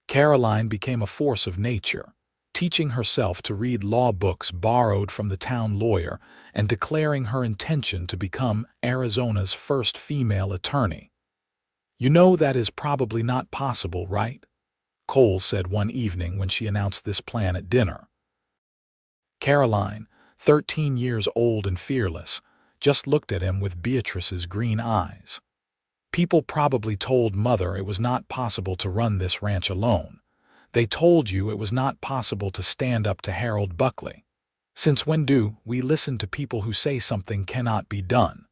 Caroline became a force of nature, teaching herself to read law books borrowed from the town lawyer and declaring her intention to become Arizona's first female attorney. "You know that is probably not possible, right?" Cole said one evening when she announced this plan at dinner. Caroline, 13 years old and fearless, just looked at him with Beatrice's green eyes. "People probably told Mother it was not possible to run this ranch alone. They told you it was not possible to stand up to Harold Buckley. Since when do we listen to people who say something cannot be done?"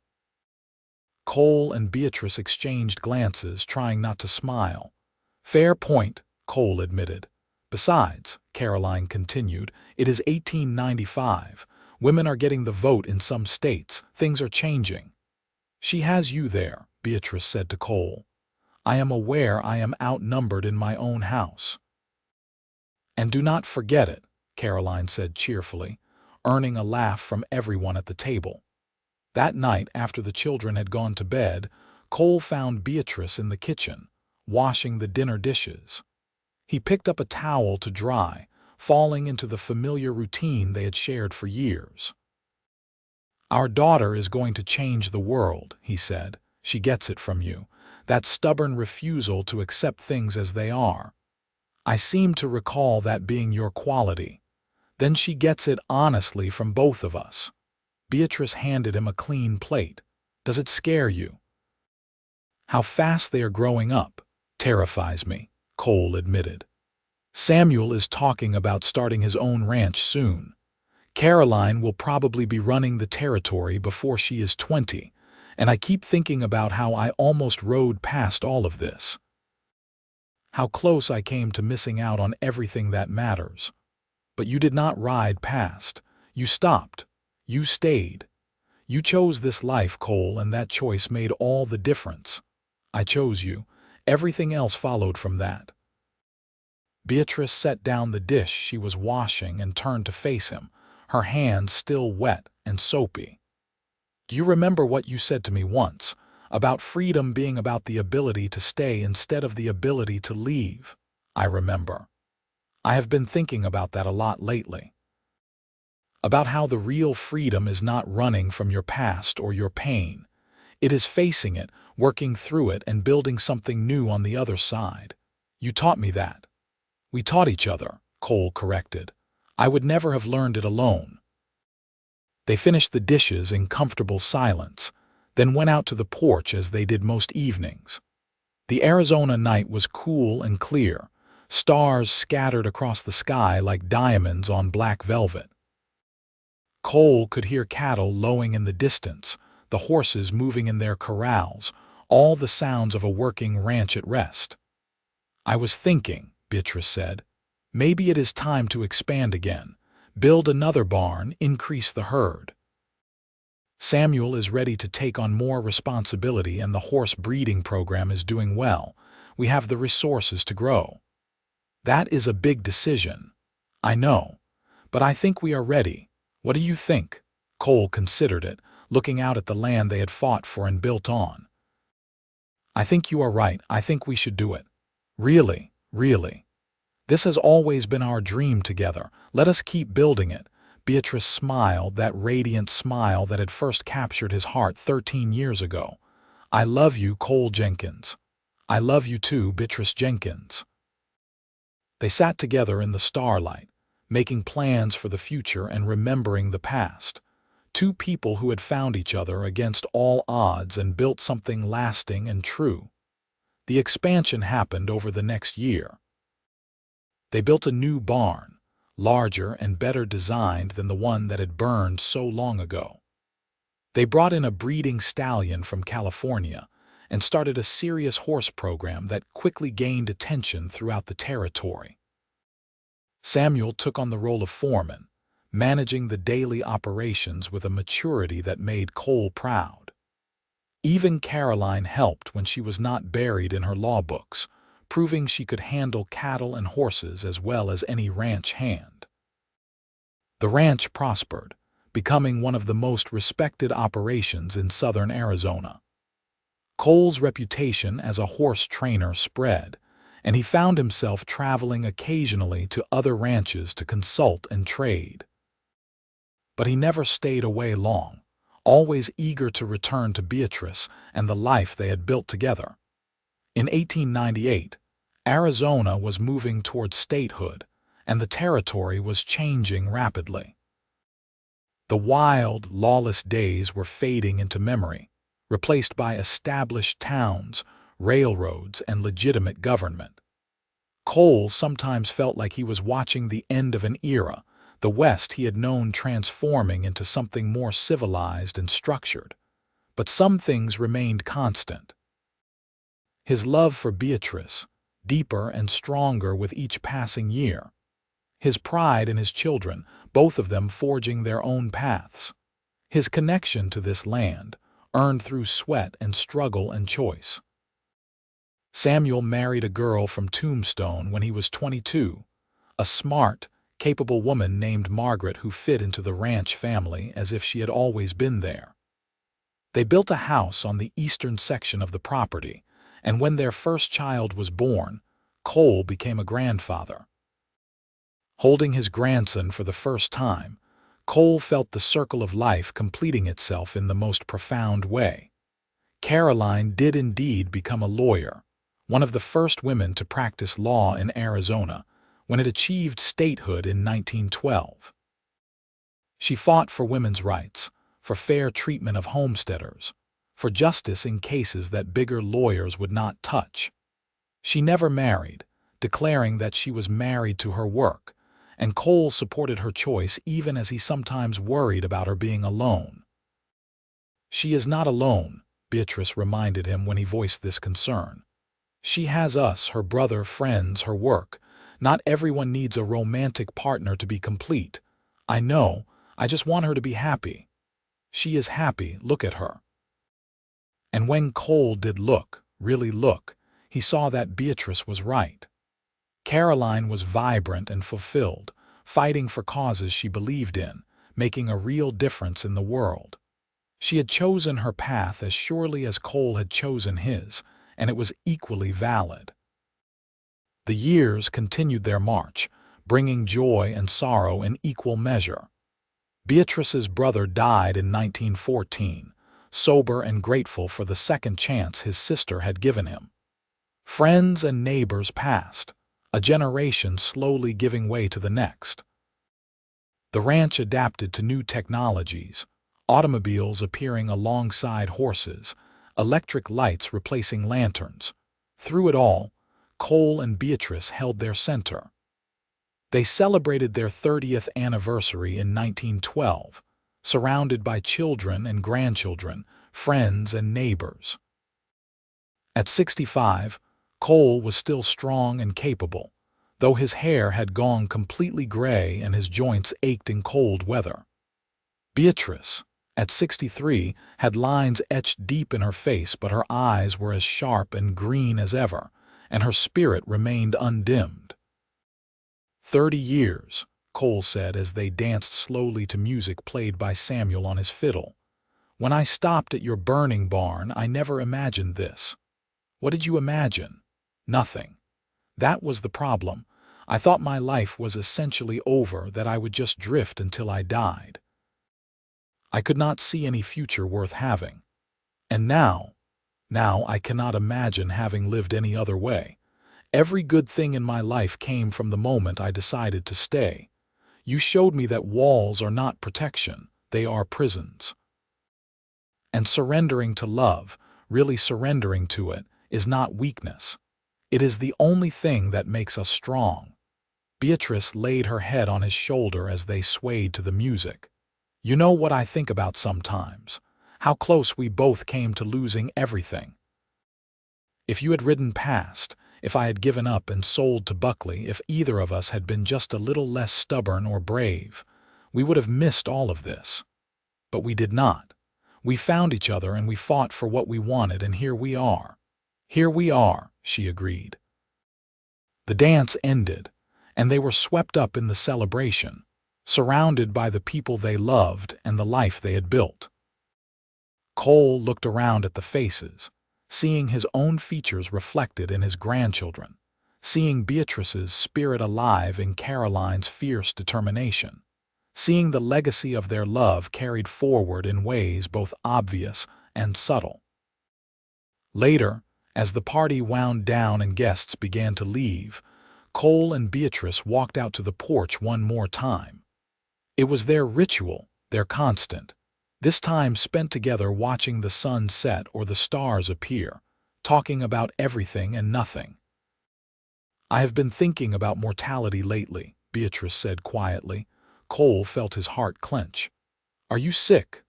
Cole and Beatrice exchanged glances, trying not to smile. "Fair point," Cole admitted. Besides, Caroline continued, it is 1895. Women are getting the vote in some states. Things are changing. She has you there, Beatrice said to Cole. I am aware I am outnumbered in my own house. And do not forget it, Caroline said cheerfully, earning a laugh from everyone at the table. That night, after the children had gone to bed, Cole found Beatrice in the kitchen, washing the dinner dishes. He picked up a towel to dry, falling into the familiar routine they had shared for years. Our daughter is going to change the world, he said. She gets it from you, that stubborn refusal to accept things as they are. I seem to recall that being your quality. Then she gets it honestly from both of us. Beatrice handed him a clean plate. Does it scare you? How fast they are growing up terrifies me, Cole admitted. Samuel is talking about starting his own ranch soon. Caroline will probably be running the territory before she is 20, and I keep thinking about how I almost rode past all of this. How close I came to missing out on everything that matters. But you did not ride past. You stopped. You stayed. You chose this life, Cole, and that choice made all the difference. I chose you. Everything else followed from that. Beatrice set down the dish she was washing and turned to face him, her hands still wet and soapy. Do you remember what you said to me once, about freedom being about the ability to stay instead of the ability to leave? I remember. I have been thinking about that a lot lately. About how the real freedom is not running from your past or your pain. It is facing it, working through it, and building something new on the other side. You taught me that. We taught each other, Cole corrected. I would never have learned it alone. They finished the dishes in comfortable silence, then went out to the porch as they did most evenings. The Arizona night was cool and clear, stars scattered across the sky like diamonds on black velvet. Cole could hear cattle lowing in the distance, the horses moving in their corrals, all the sounds of a working ranch at rest. I was thinking, Beatrice said, maybe it is time to expand again, build another barn, increase the herd. Samuel is ready to take on more responsibility and the horse breeding program is doing well. We have the resources to grow. That is a big decision. I know, but I think we are ready. What do you think? Cole considered it, looking out at the land they had fought for and built on. I think you are right. I think we should do it. Really, really. This has always been our dream together. Let us keep building it. Beatrice smiled, that radiant smile that had first captured his heart 13 years ago. I love you, Cole Jenkins. I love you too, Beatrice Jenkins. They sat together in the starlight, making plans for the future and remembering the past. Two people who had found each other against all odds and built something lasting and true. The expansion happened over the next year. They built a new barn, larger and better designed than the one that had burned so long ago. They brought in a breeding stallion from California and started a serious horse program that quickly gained attention throughout the territory. Samuel took on the role of foreman, managing the daily operations with a maturity that made Cole proud. Even Caroline helped when she was not buried in her law books, proving she could handle cattle and horses as well as any ranch hand. The ranch prospered, becoming one of the most respected operations in southern Arizona. Cole's reputation as a horse trainer spread, and he found himself traveling occasionally to other ranches to consult and trade. But he never stayed away long, always eager to return to Beatrice and the life they had built together. In 1898, Arizona was moving towards statehood, and the territory was changing rapidly. The wild, lawless days were fading into memory, replaced by established towns, railroads, and legitimate government. Cole sometimes felt like he was watching the end of an era, the West he had known transforming into something more civilized and structured. But some things remained constant. His love for Beatrice, deeper and stronger with each passing year. His pride in his children, both of them forging their own paths. His connection to this land, earned through sweat and struggle and choice. Samuel married a girl from Tombstone when he was 22, a smart, capable woman named Margaret who fit into the ranch family as if she had always been there. They built a house on the eastern section of the property, and when their first child was born, Cole became a grandfather. Holding his grandson for the first time, Cole felt the circle of life completing itself in the most profound way. Caroline did indeed become a lawyer, one of the first women to practice law in Arizona, when it achieved statehood in 1912. She fought for women's rights, for fair treatment of homesteaders, for justice in cases that bigger lawyers would not touch. She never married, declaring that she was married to her work, and Cole supported her choice even as he sometimes worried about her being alone. "She is not alone," Beatrice reminded him when he voiced this concern. "She has us, her brother, friends, her work. Not everyone needs a romantic partner to be complete. I know, I just want her to be happy. She is happy, look at her." And when Cole did look, really look, he saw that Beatrice was right. Caroline was vibrant and fulfilled, fighting for causes she believed in, making a real difference in the world. She had chosen her path as surely as Cole had chosen his, and it was equally valid. The years continued their march, bringing joy and sorrow in equal measure. Beatrice's brother died in 1914, sober and grateful for the second chance his sister had given him. Friends and neighbors passed, a generation slowly giving way to the next. The ranch adapted to new technologies, automobiles appearing alongside horses, electric lights replacing lanterns. Through it all, Cole and Beatrice held their center. They celebrated their 30th anniversary in 1912, surrounded by children and grandchildren, friends and neighbors. At 65, Cole was still strong and capable, though his hair had gone completely gray and his joints ached in cold weather. Beatrice, at 63, had lines etched deep in her face, but her eyes were as sharp and green as ever, and her spirit remained undimmed. 30 years, Cole said as they danced slowly to music played by Samuel on his fiddle. "When I stopped at your burning barn, I never imagined this." "What did you imagine?" "Nothing. That was the problem. I thought my life was essentially over, that I would just drift until I died. I could not see any future worth having. And now I cannot imagine having lived any other way. Every good thing in my life came from the moment I decided to stay. You showed me that walls are not protection, they are prisons. And surrendering to love, really surrendering to it, is not weakness. It is the only thing that makes us strong." Beatrice laid her head on his shoulder as they swayed to the music. "You know what I think about sometimes? How close we both came to losing everything. If you had ridden past, if I had given up and sold to Buckley, if either of us had been just a little less stubborn or brave, we would have missed all of this. But we did not. We found each other and we fought for what we wanted, and here we are." "Here we are," she agreed. The dance ended, and they were swept up in the celebration, surrounded by the people they loved and the life they had built. Cole looked around at the faces, seeing his own features reflected in his grandchildren, seeing Beatrice's spirit alive in Caroline's fierce determination, seeing the legacy of their love carried forward in ways both obvious and subtle. Later, as the party wound down and guests began to leave, Cole and Beatrice walked out to the porch one more time. It was their ritual, their constant, this time spent together watching the sun set or the stars appear, talking about everything and nothing. "I have been thinking about mortality lately," Beatrice said quietly. Cole felt his heart clench. "Are you sick?"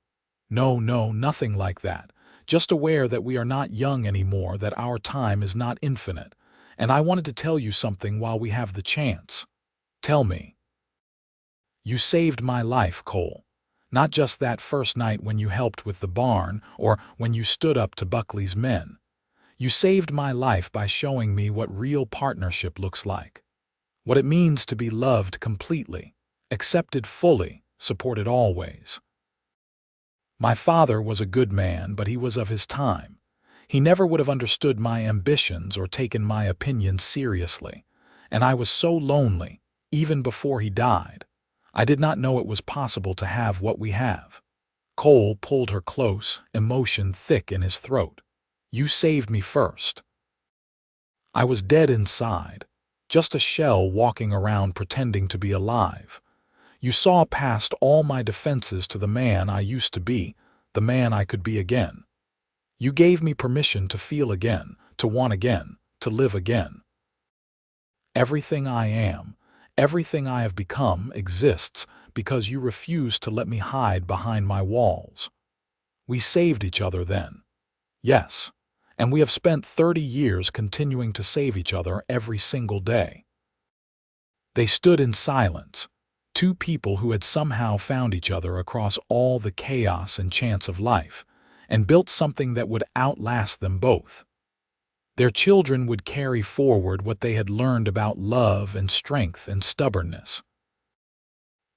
No, nothing like that. Just aware that we are not young anymore, that our time is not infinite, and I wanted to tell you something while we have the chance. Tell me. You saved my life, Cole. Not just that first night when you helped with the barn or when you stood up to Buckley's men. You saved my life by showing me what real partnership looks like. What it means to be loved completely, accepted fully, supported always. My father was a good man, but he was of his time. He never would have understood my ambitions or taken my opinions seriously. And I was so lonely, even before he died. I did not know it was possible to have what we have. Cole pulled her close, emotion thick in his throat. You saved me first. I was dead inside, just a shell walking around pretending to be alive. You saw past all my defenses to the man I used to be, the man I could be again. You gave me permission to feel again, to want again, to live again. Everything I am, everything I have become exists because you refused to let me hide behind my walls. We saved each other then. Yes, and we have spent 30 years continuing to save each other every single day. They stood in silence, two people who had somehow found each other across all the chaos and chance of life, and built something that would outlast them both. Their children would carry forward what they had learned about love and strength and stubbornness.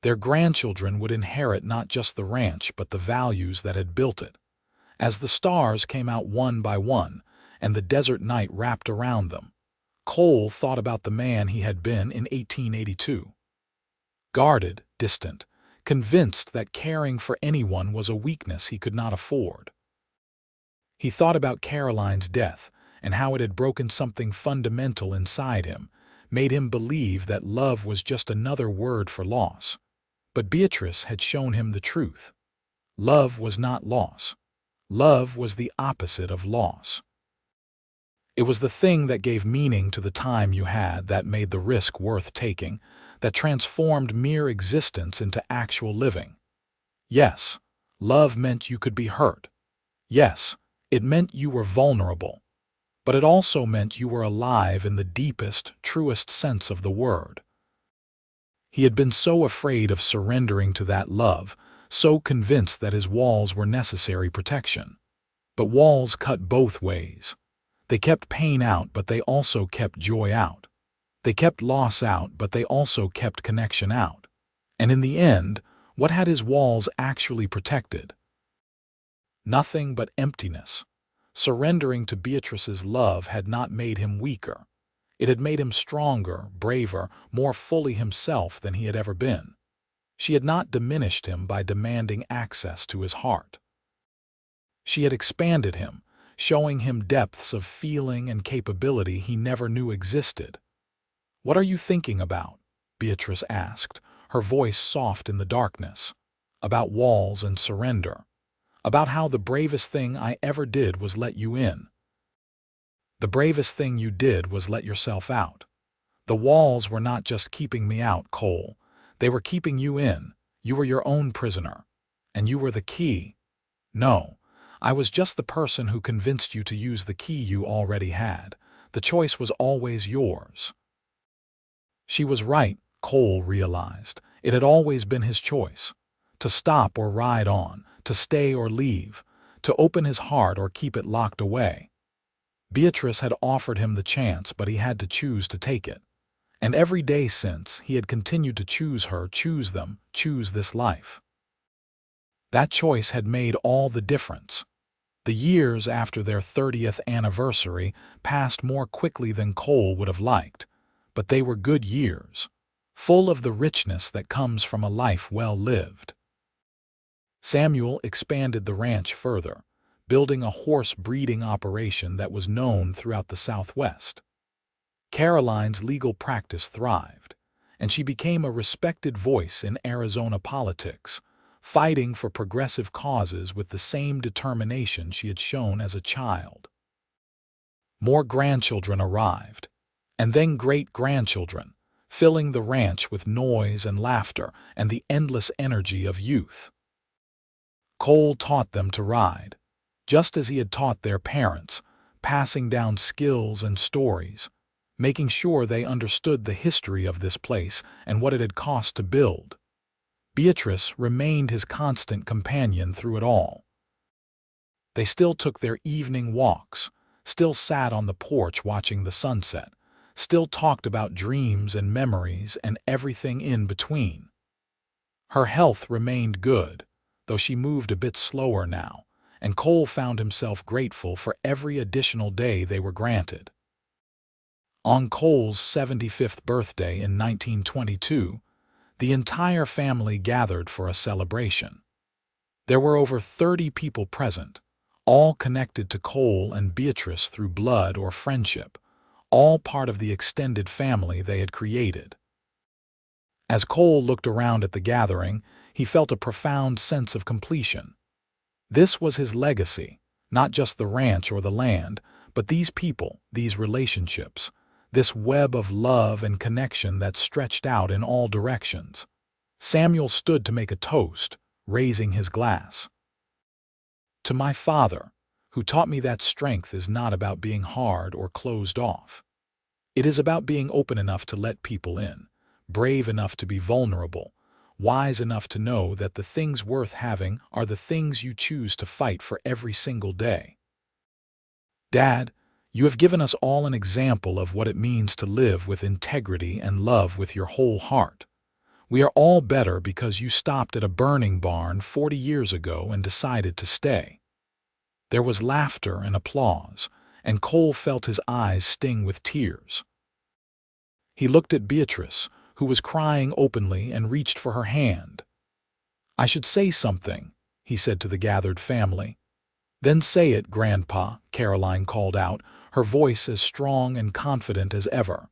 Their grandchildren would inherit not just the ranch but the values that had built it. As the stars came out one by one and the desert night wrapped around them, Cole thought about the man he had been in 1882. Guarded, distant, convinced that caring for anyone was a weakness he could not afford. He thought about Caroline's death and how it had broken something fundamental inside him, made him believe that love was just another word for loss. But Beatrice had shown him the truth. Love was not loss. Love was the opposite of loss. It was the thing that gave meaning to the time you had, that made the risk worth taking, that transformed mere existence into actual living. Yes, love meant you could be hurt. Yes, it meant you were vulnerable. But it also meant you were alive in the deepest, truest sense of the word. He had been so afraid of surrendering to that love, so convinced that his walls were necessary protection. But walls cut both ways. They kept pain out, but they also kept joy out. They kept loss out, but they also kept connection out. And in the end, what had his walls actually protected? Nothing but emptiness. Surrendering to Beatrice's love had not made him weaker. It had made him stronger, braver, more fully himself than he had ever been. She had not diminished him by demanding access to his heart. She had expanded him, showing him depths of feeling and capability he never knew existed. "What are you thinking about?" Beatrice asked, her voice soft in the darkness. "About walls and surrender. About how the bravest thing I ever did was let you in. The bravest thing you did was let yourself out. The walls were not just keeping me out, Cole. They were keeping you in. You were your own prisoner. And you were the key. No, I was just the person who convinced you to use the key you already had. The choice was always yours." She was right, Cole realized. It had always been his choice. To stop or ride on, to stay or leave, to open his heart or keep it locked away. Beatrice had offered him the chance, but he had to choose to take it. And every day since, he had continued to choose her, choose them, choose this life. That choice had made all the difference. The years after their 30th anniversary passed more quickly than Cole would have liked, but they were good years, full of the richness that comes from a life well lived. Samuel expanded the ranch further, building a horse breeding operation that was known throughout the Southwest. Caroline's legal practice thrived, and she became a respected voice in Arizona politics, fighting for progressive causes with the same determination she had shown as a child. More grandchildren arrived, and then great-grandchildren, filling the ranch with noise and laughter and the endless energy of youth. Cole taught them to ride, just as he had taught their parents, passing down skills and stories, making sure they understood the history of this place and what it had cost to build. Beatrice remained his constant companion through it all. They still took their evening walks, still sat on the porch watching the sunset, still talked about dreams and memories and everything in between. Her health remained good, though she moved a bit slower now, and Cole found himself grateful for every additional day they were granted. On Cole's 75th birthday in 1922, the entire family gathered for a celebration. There were over 30 people present, all connected to Cole and Beatrice through blood or friendship, all part of the extended family they had created. As Cole looked around at the gathering, he felt a profound sense of completion. This was his legacy, not just the ranch or the land, but these people, these relationships, this web of love and connection that stretched out in all directions. Samuel stood to make a toast, raising his glass. To my father, who taught me that strength is not about being hard or closed off. It is about being open enough to let people in, brave enough to be vulnerable, wise enough to know that the things worth having are the things you choose to fight for every single day. Dad, you have given us all an example of what it means to live with integrity and love with your whole heart. We are all better because you stopped at a burning barn 40 years ago and decided to stay. There was laughter and applause, and Cole felt his eyes sting with tears. He looked at Beatrice, who was crying openly, and reached for her hand. "I should say something," he said to the gathered family. "Then say it, Grandpa," Caroline called out, her voice as strong and confident as ever.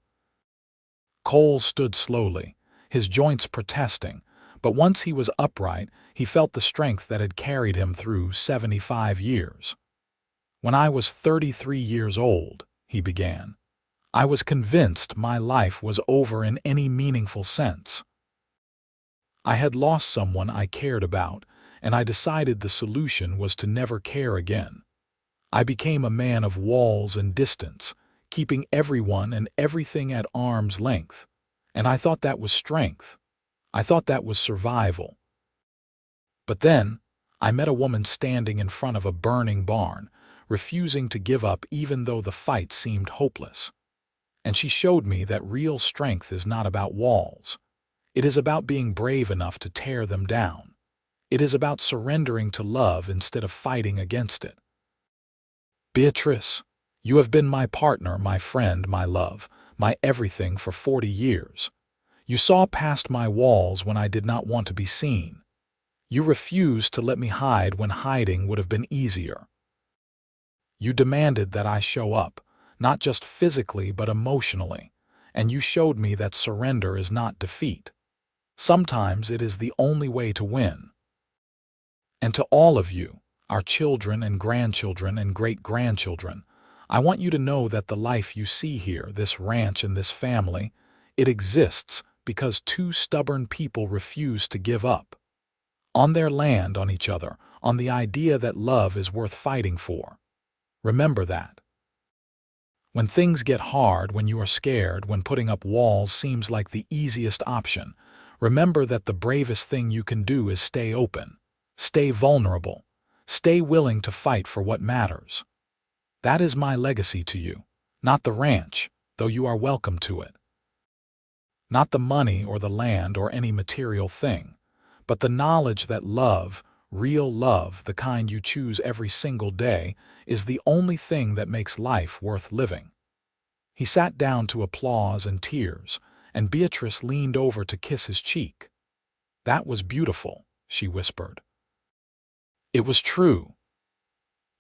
Cole stood slowly, his joints protesting, but once he was upright, he felt the strength that had carried him through 75 years. "When I was 33 years old," he began, "I was convinced my life was over in any meaningful sense. I had lost someone I cared about, and I decided the solution was to never care again. I became a man of walls and distance, keeping everyone and everything at arm's length, and I thought that was strength. I thought that was survival. But then, I met a woman standing in front of a burning barn, refusing to give up even though the fight seemed hopeless. And she showed me that real strength is not about walls. It is about being brave enough to tear them down. It is about surrendering to love instead of fighting against it. Beatrice, you have been my partner, my friend, my love, my everything for 40 years. You saw past my walls when I did not want to be seen. You refused to let me hide when hiding would have been easier. You demanded that I show up, not just physically but emotionally, and you showed me that surrender is not defeat. Sometimes it is the only way to win. And to all of you, our children and grandchildren and great-grandchildren, I want you to know that the life you see here, this ranch and this family, it exists because two stubborn people refused to give up. On their land, on each other, on the idea that love is worth fighting for. Remember that. When things get hard, when you are scared, when putting up walls seems like the easiest option, remember that the bravest thing you can do is stay open, stay vulnerable, stay willing to fight for what matters. That is my legacy to you, not the ranch, though you are welcome to it. Not the money or the land or any material thing, but the knowledge that love, real love, the kind you choose every single day, is the only thing that makes life worth living. He sat down to applause and tears, and Beatrice leaned over to kiss his cheek. "That was beautiful," she whispered. It was true.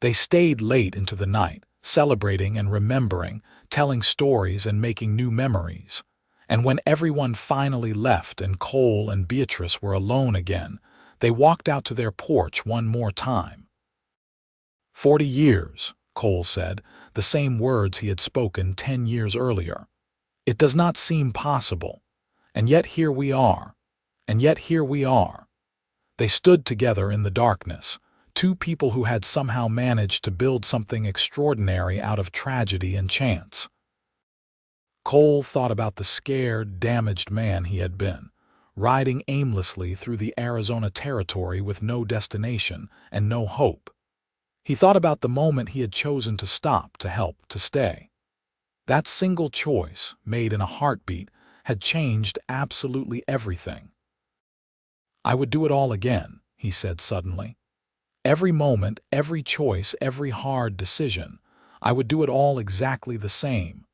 They stayed late into the night, celebrating and remembering, telling stories and making new memories. And when everyone finally left and Cole and Beatrice were alone again, they walked out to their porch one more time. 40 years, Cole said, the same words he had spoken 10 years earlier. It does not seem possible. And yet here we are. And yet here we are. They stood together in the darkness, two people who had somehow managed to build something extraordinary out of tragedy and chance. Cole thought about the scared, damaged man he had been, riding aimlessly through the Arizona territory with no destination and no hope. He thought about the moment he had chosen to stop, to help, to stay. That single choice, made in a heartbeat, had changed absolutely everything. "I would do it all again," he said suddenly. "Every moment, every choice, every hard decision, I would do it all exactly the same.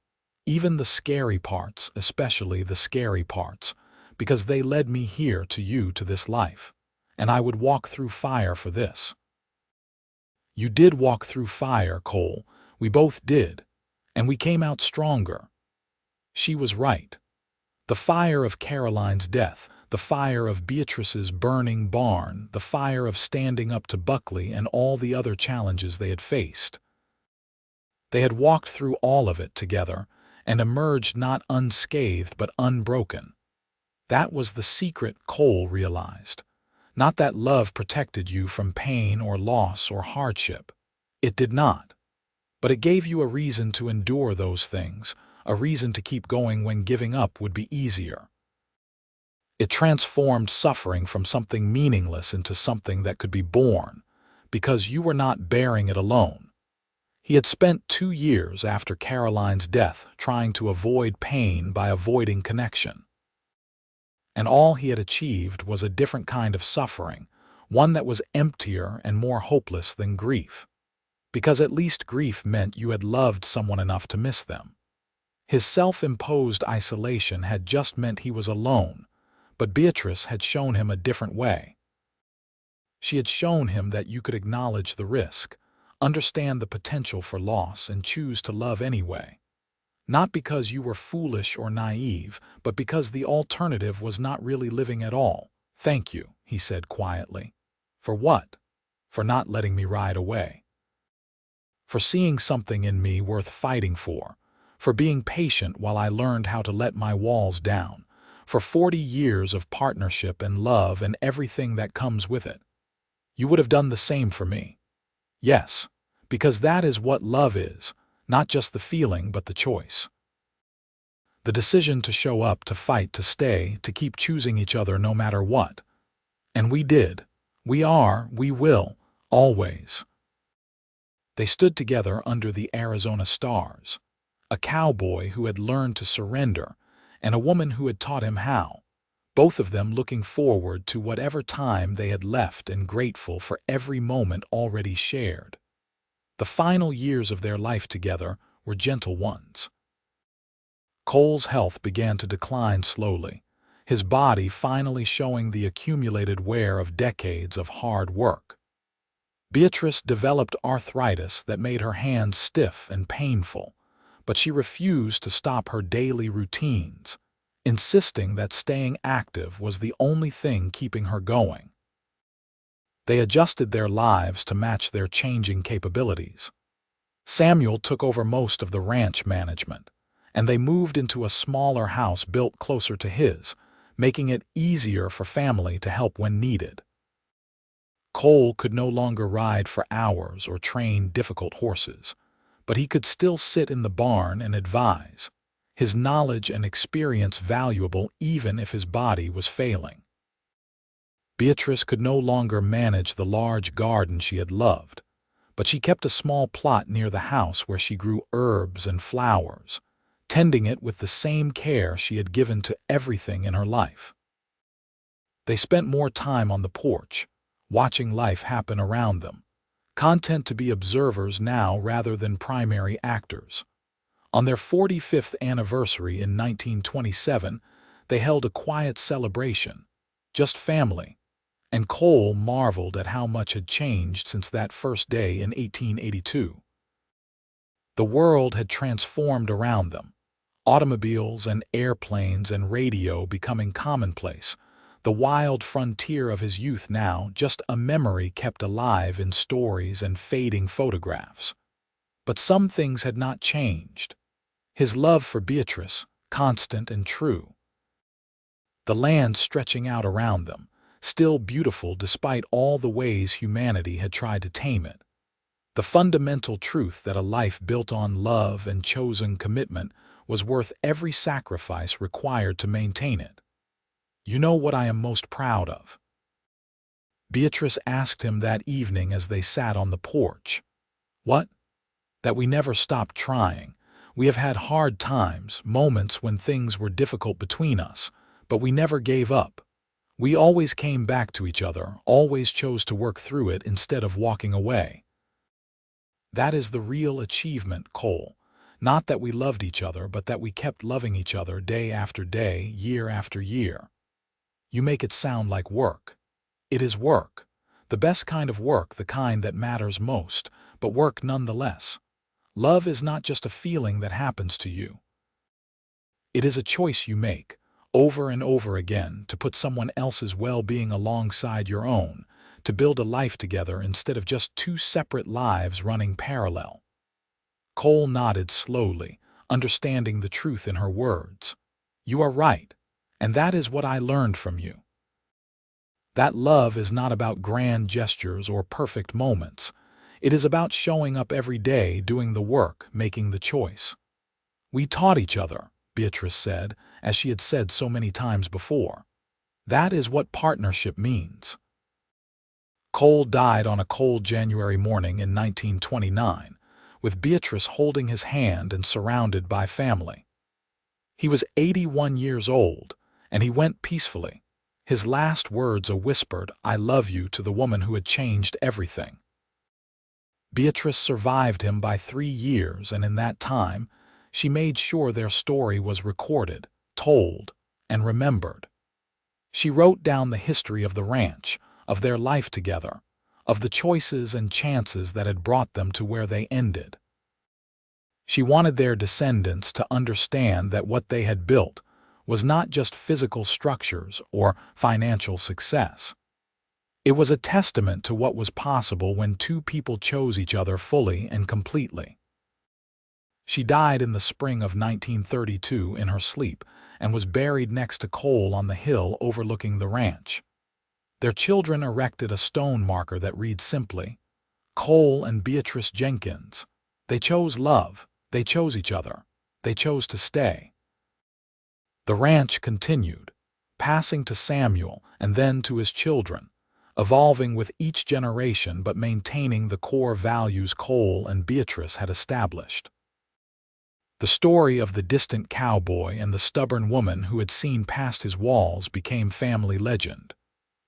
Even the scary parts, especially the scary parts, because they led me here to you, to this life. And I would walk through fire for this." "You did walk through fire, Cole. We both did. And we came out stronger." She was right. The fire of Caroline's death, the fire of Beatrice's burning barn, the fire of standing up to Buckley and all the other challenges they had faced. They had walked through all of it together and emerged not unscathed but unbroken. That was the secret, Cole realized. Not that love protected you from pain or loss or hardship. It did not. But it gave you a reason to endure those things, a reason to keep going when giving up would be easier. It transformed suffering from something meaningless into something that could be borne, because you were not bearing it alone. He had spent 2 years after Caroline's death trying to avoid pain by avoiding connection. And all he had achieved was a different kind of suffering, one that was emptier and more hopeless than grief. Because at least grief meant you had loved someone enough to miss them. His self-imposed isolation had just meant he was alone, but Beatrice had shown him a different way. She had shown him that you could acknowledge the risk, understand the potential for loss, and choose to love anyway. Not because you were foolish or naive, but because the alternative was not really living at all. "Thank you," he said quietly. "For what?" "For not letting me ride away. For seeing something in me worth fighting for being patient while I learned how to let my walls down, for 40 years of partnership and love and everything that comes with it. You would have done the same for me." Yes, because that is what love is, not just the feeling but the choice. The decision to show up, to fight, to stay, to keep choosing each other no matter what. And we did. We are, we will, always. They stood together under the Arizona stars. A cowboy who had learned to surrender, and a woman who had taught him how. Both of them looking forward to whatever time they had left and grateful for every moment already shared. The final years of their life together were gentle ones. Cole's health began to decline slowly, his body finally showing the accumulated wear of decades of hard work. Beatrice developed arthritis that made her hands stiff and painful, but she refused to stop her daily routines, insisting that staying active was the only thing keeping her going. They adjusted their lives to match their changing capabilities. Samuel took over most of the ranch management, and they moved into a smaller house built closer to his, making it easier for family to help when needed. Cole could no longer ride for hours or train difficult horses, but he could still sit in the barn and advise, his knowledge and experience valuable even if his body was failing. Beatrice could no longer manage the large garden she had loved, but she kept a small plot near the house where she grew herbs and flowers, tending it with the same care she had given to everything in her life. They spent more time on the porch, watching life happen around them, content to be observers now rather than primary actors. On their 45th anniversary in 1927, they held a quiet celebration, just family, and Cole marveled at how much had changed since that first day in 1882. The world had transformed around them, automobiles and airplanes and radio becoming commonplace, the wild frontier of his youth now just a memory kept alive in stories and fading photographs. But some things had not changed. His love for Beatrice, constant and true. The land stretching out around them, still beautiful despite all the ways humanity had tried to tame it. The fundamental truth that a life built on love and chosen commitment was worth every sacrifice required to maintain it. "You know what I am most proud of?" Beatrice asked him that evening as they sat on the porch. "What?" "That we never stopped trying. We have had hard times, moments when things were difficult between us, but we never gave up. We always came back to each other, always chose to work through it instead of walking away. That is the real achievement, Cole. Not that we loved each other, but that we kept loving each other day after day, year after year." "You make it sound like work." "It is work. The best kind of work, the kind that matters most, but work nonetheless. Love is not just a feeling that happens to you. It is a choice you make, over and over again, to put someone else's well-being alongside your own, to build a life together instead of just two separate lives running parallel." Cole nodded slowly, understanding the truth in her words. "You are right, and that is what I learned from you. That love is not about grand gestures or perfect moments. It is about showing up every day, doing the work, making the choice." "We taught each other," Beatrice said, as she had said so many times before. "That is what partnership means." Cole died on a cold January morning in 1929, with Beatrice holding his hand and surrounded by family. He was 81 years old, and he went peacefully, his last words a whispered "I love you" to the woman who had changed everything. Beatrice survived him by 3 years, and in that time, she made sure their story was recorded, told, and remembered. She wrote down the history of the ranch, of their life together, of the choices and chances that had brought them to where they ended. She wanted their descendants to understand that what they had built was not just physical structures or financial success. It was a testament to what was possible when two people chose each other fully and completely. She died in the spring of 1932 in her sleep and was buried next to Cole on the hill overlooking the ranch. Their children erected a stone marker that reads simply, "Cole and Beatrice Jenkins. They chose love, they chose each other, they chose to stay." The ranch continued, passing to Samuel and then to his children, evolving with each generation but maintaining the core values Cole and Beatrice had established. The story of the distant cowboy and the stubborn woman who had seen past his walls became family legend,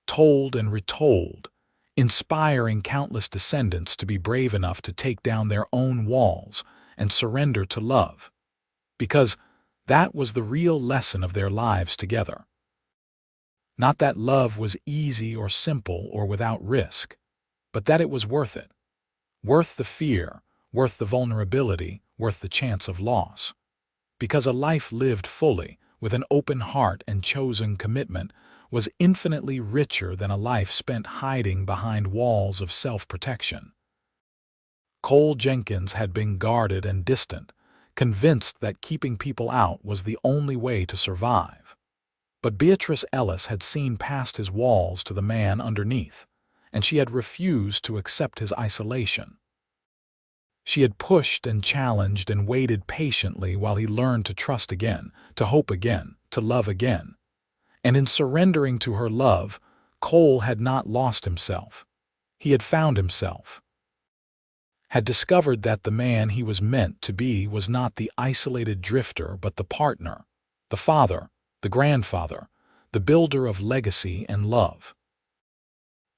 told and retold, inspiring countless descendants to be brave enough to take down their own walls and surrender to love, because that was the real lesson of their lives together. Not that love was easy or simple or without risk, but that it was worth it. Worth the fear, worth the vulnerability, worth the chance of loss. Because a life lived fully, with an open heart and chosen commitment, was infinitely richer than a life spent hiding behind walls of self-protection. Cole Jenkins had been guarded and distant, convinced that keeping people out was the only way to survive. But Beatrice Ellis had seen past his walls to the man underneath, and she had refused to accept his isolation. She had pushed and challenged and waited patiently while he learned to trust again, to hope again, to love again. And in surrendering to her love, Cole had not lost himself. He had found himself. Had discovered that the man he was meant to be was not the isolated drifter but the partner, the father, the grandfather, the builder of legacy and love.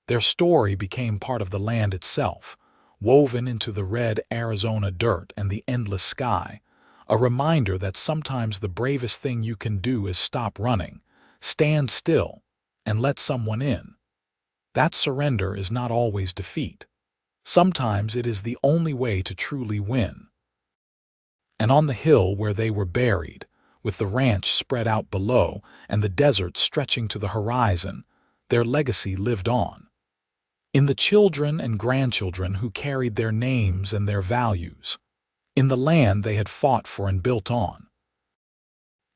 Their story became part of the land itself, woven into the red Arizona dirt and the endless sky, a reminder that sometimes the bravest thing you can do is stop running, stand still, and let someone in. That surrender is not always defeat. Sometimes it is the only way to truly win. And on the hill where they were buried, with the ranch spread out below and the desert stretching to the horizon, their legacy lived on. In the children and grandchildren who carried their names and their values. In the land they had fought for and built on.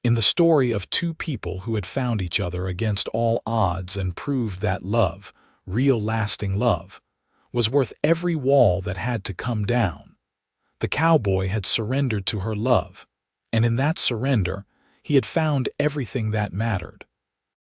In the story of two people who had found each other against all odds and proved that love, real lasting love, was worth every wall that had to come down. The cowboy had surrendered to her love, And in that surrender, he had found everything that mattered.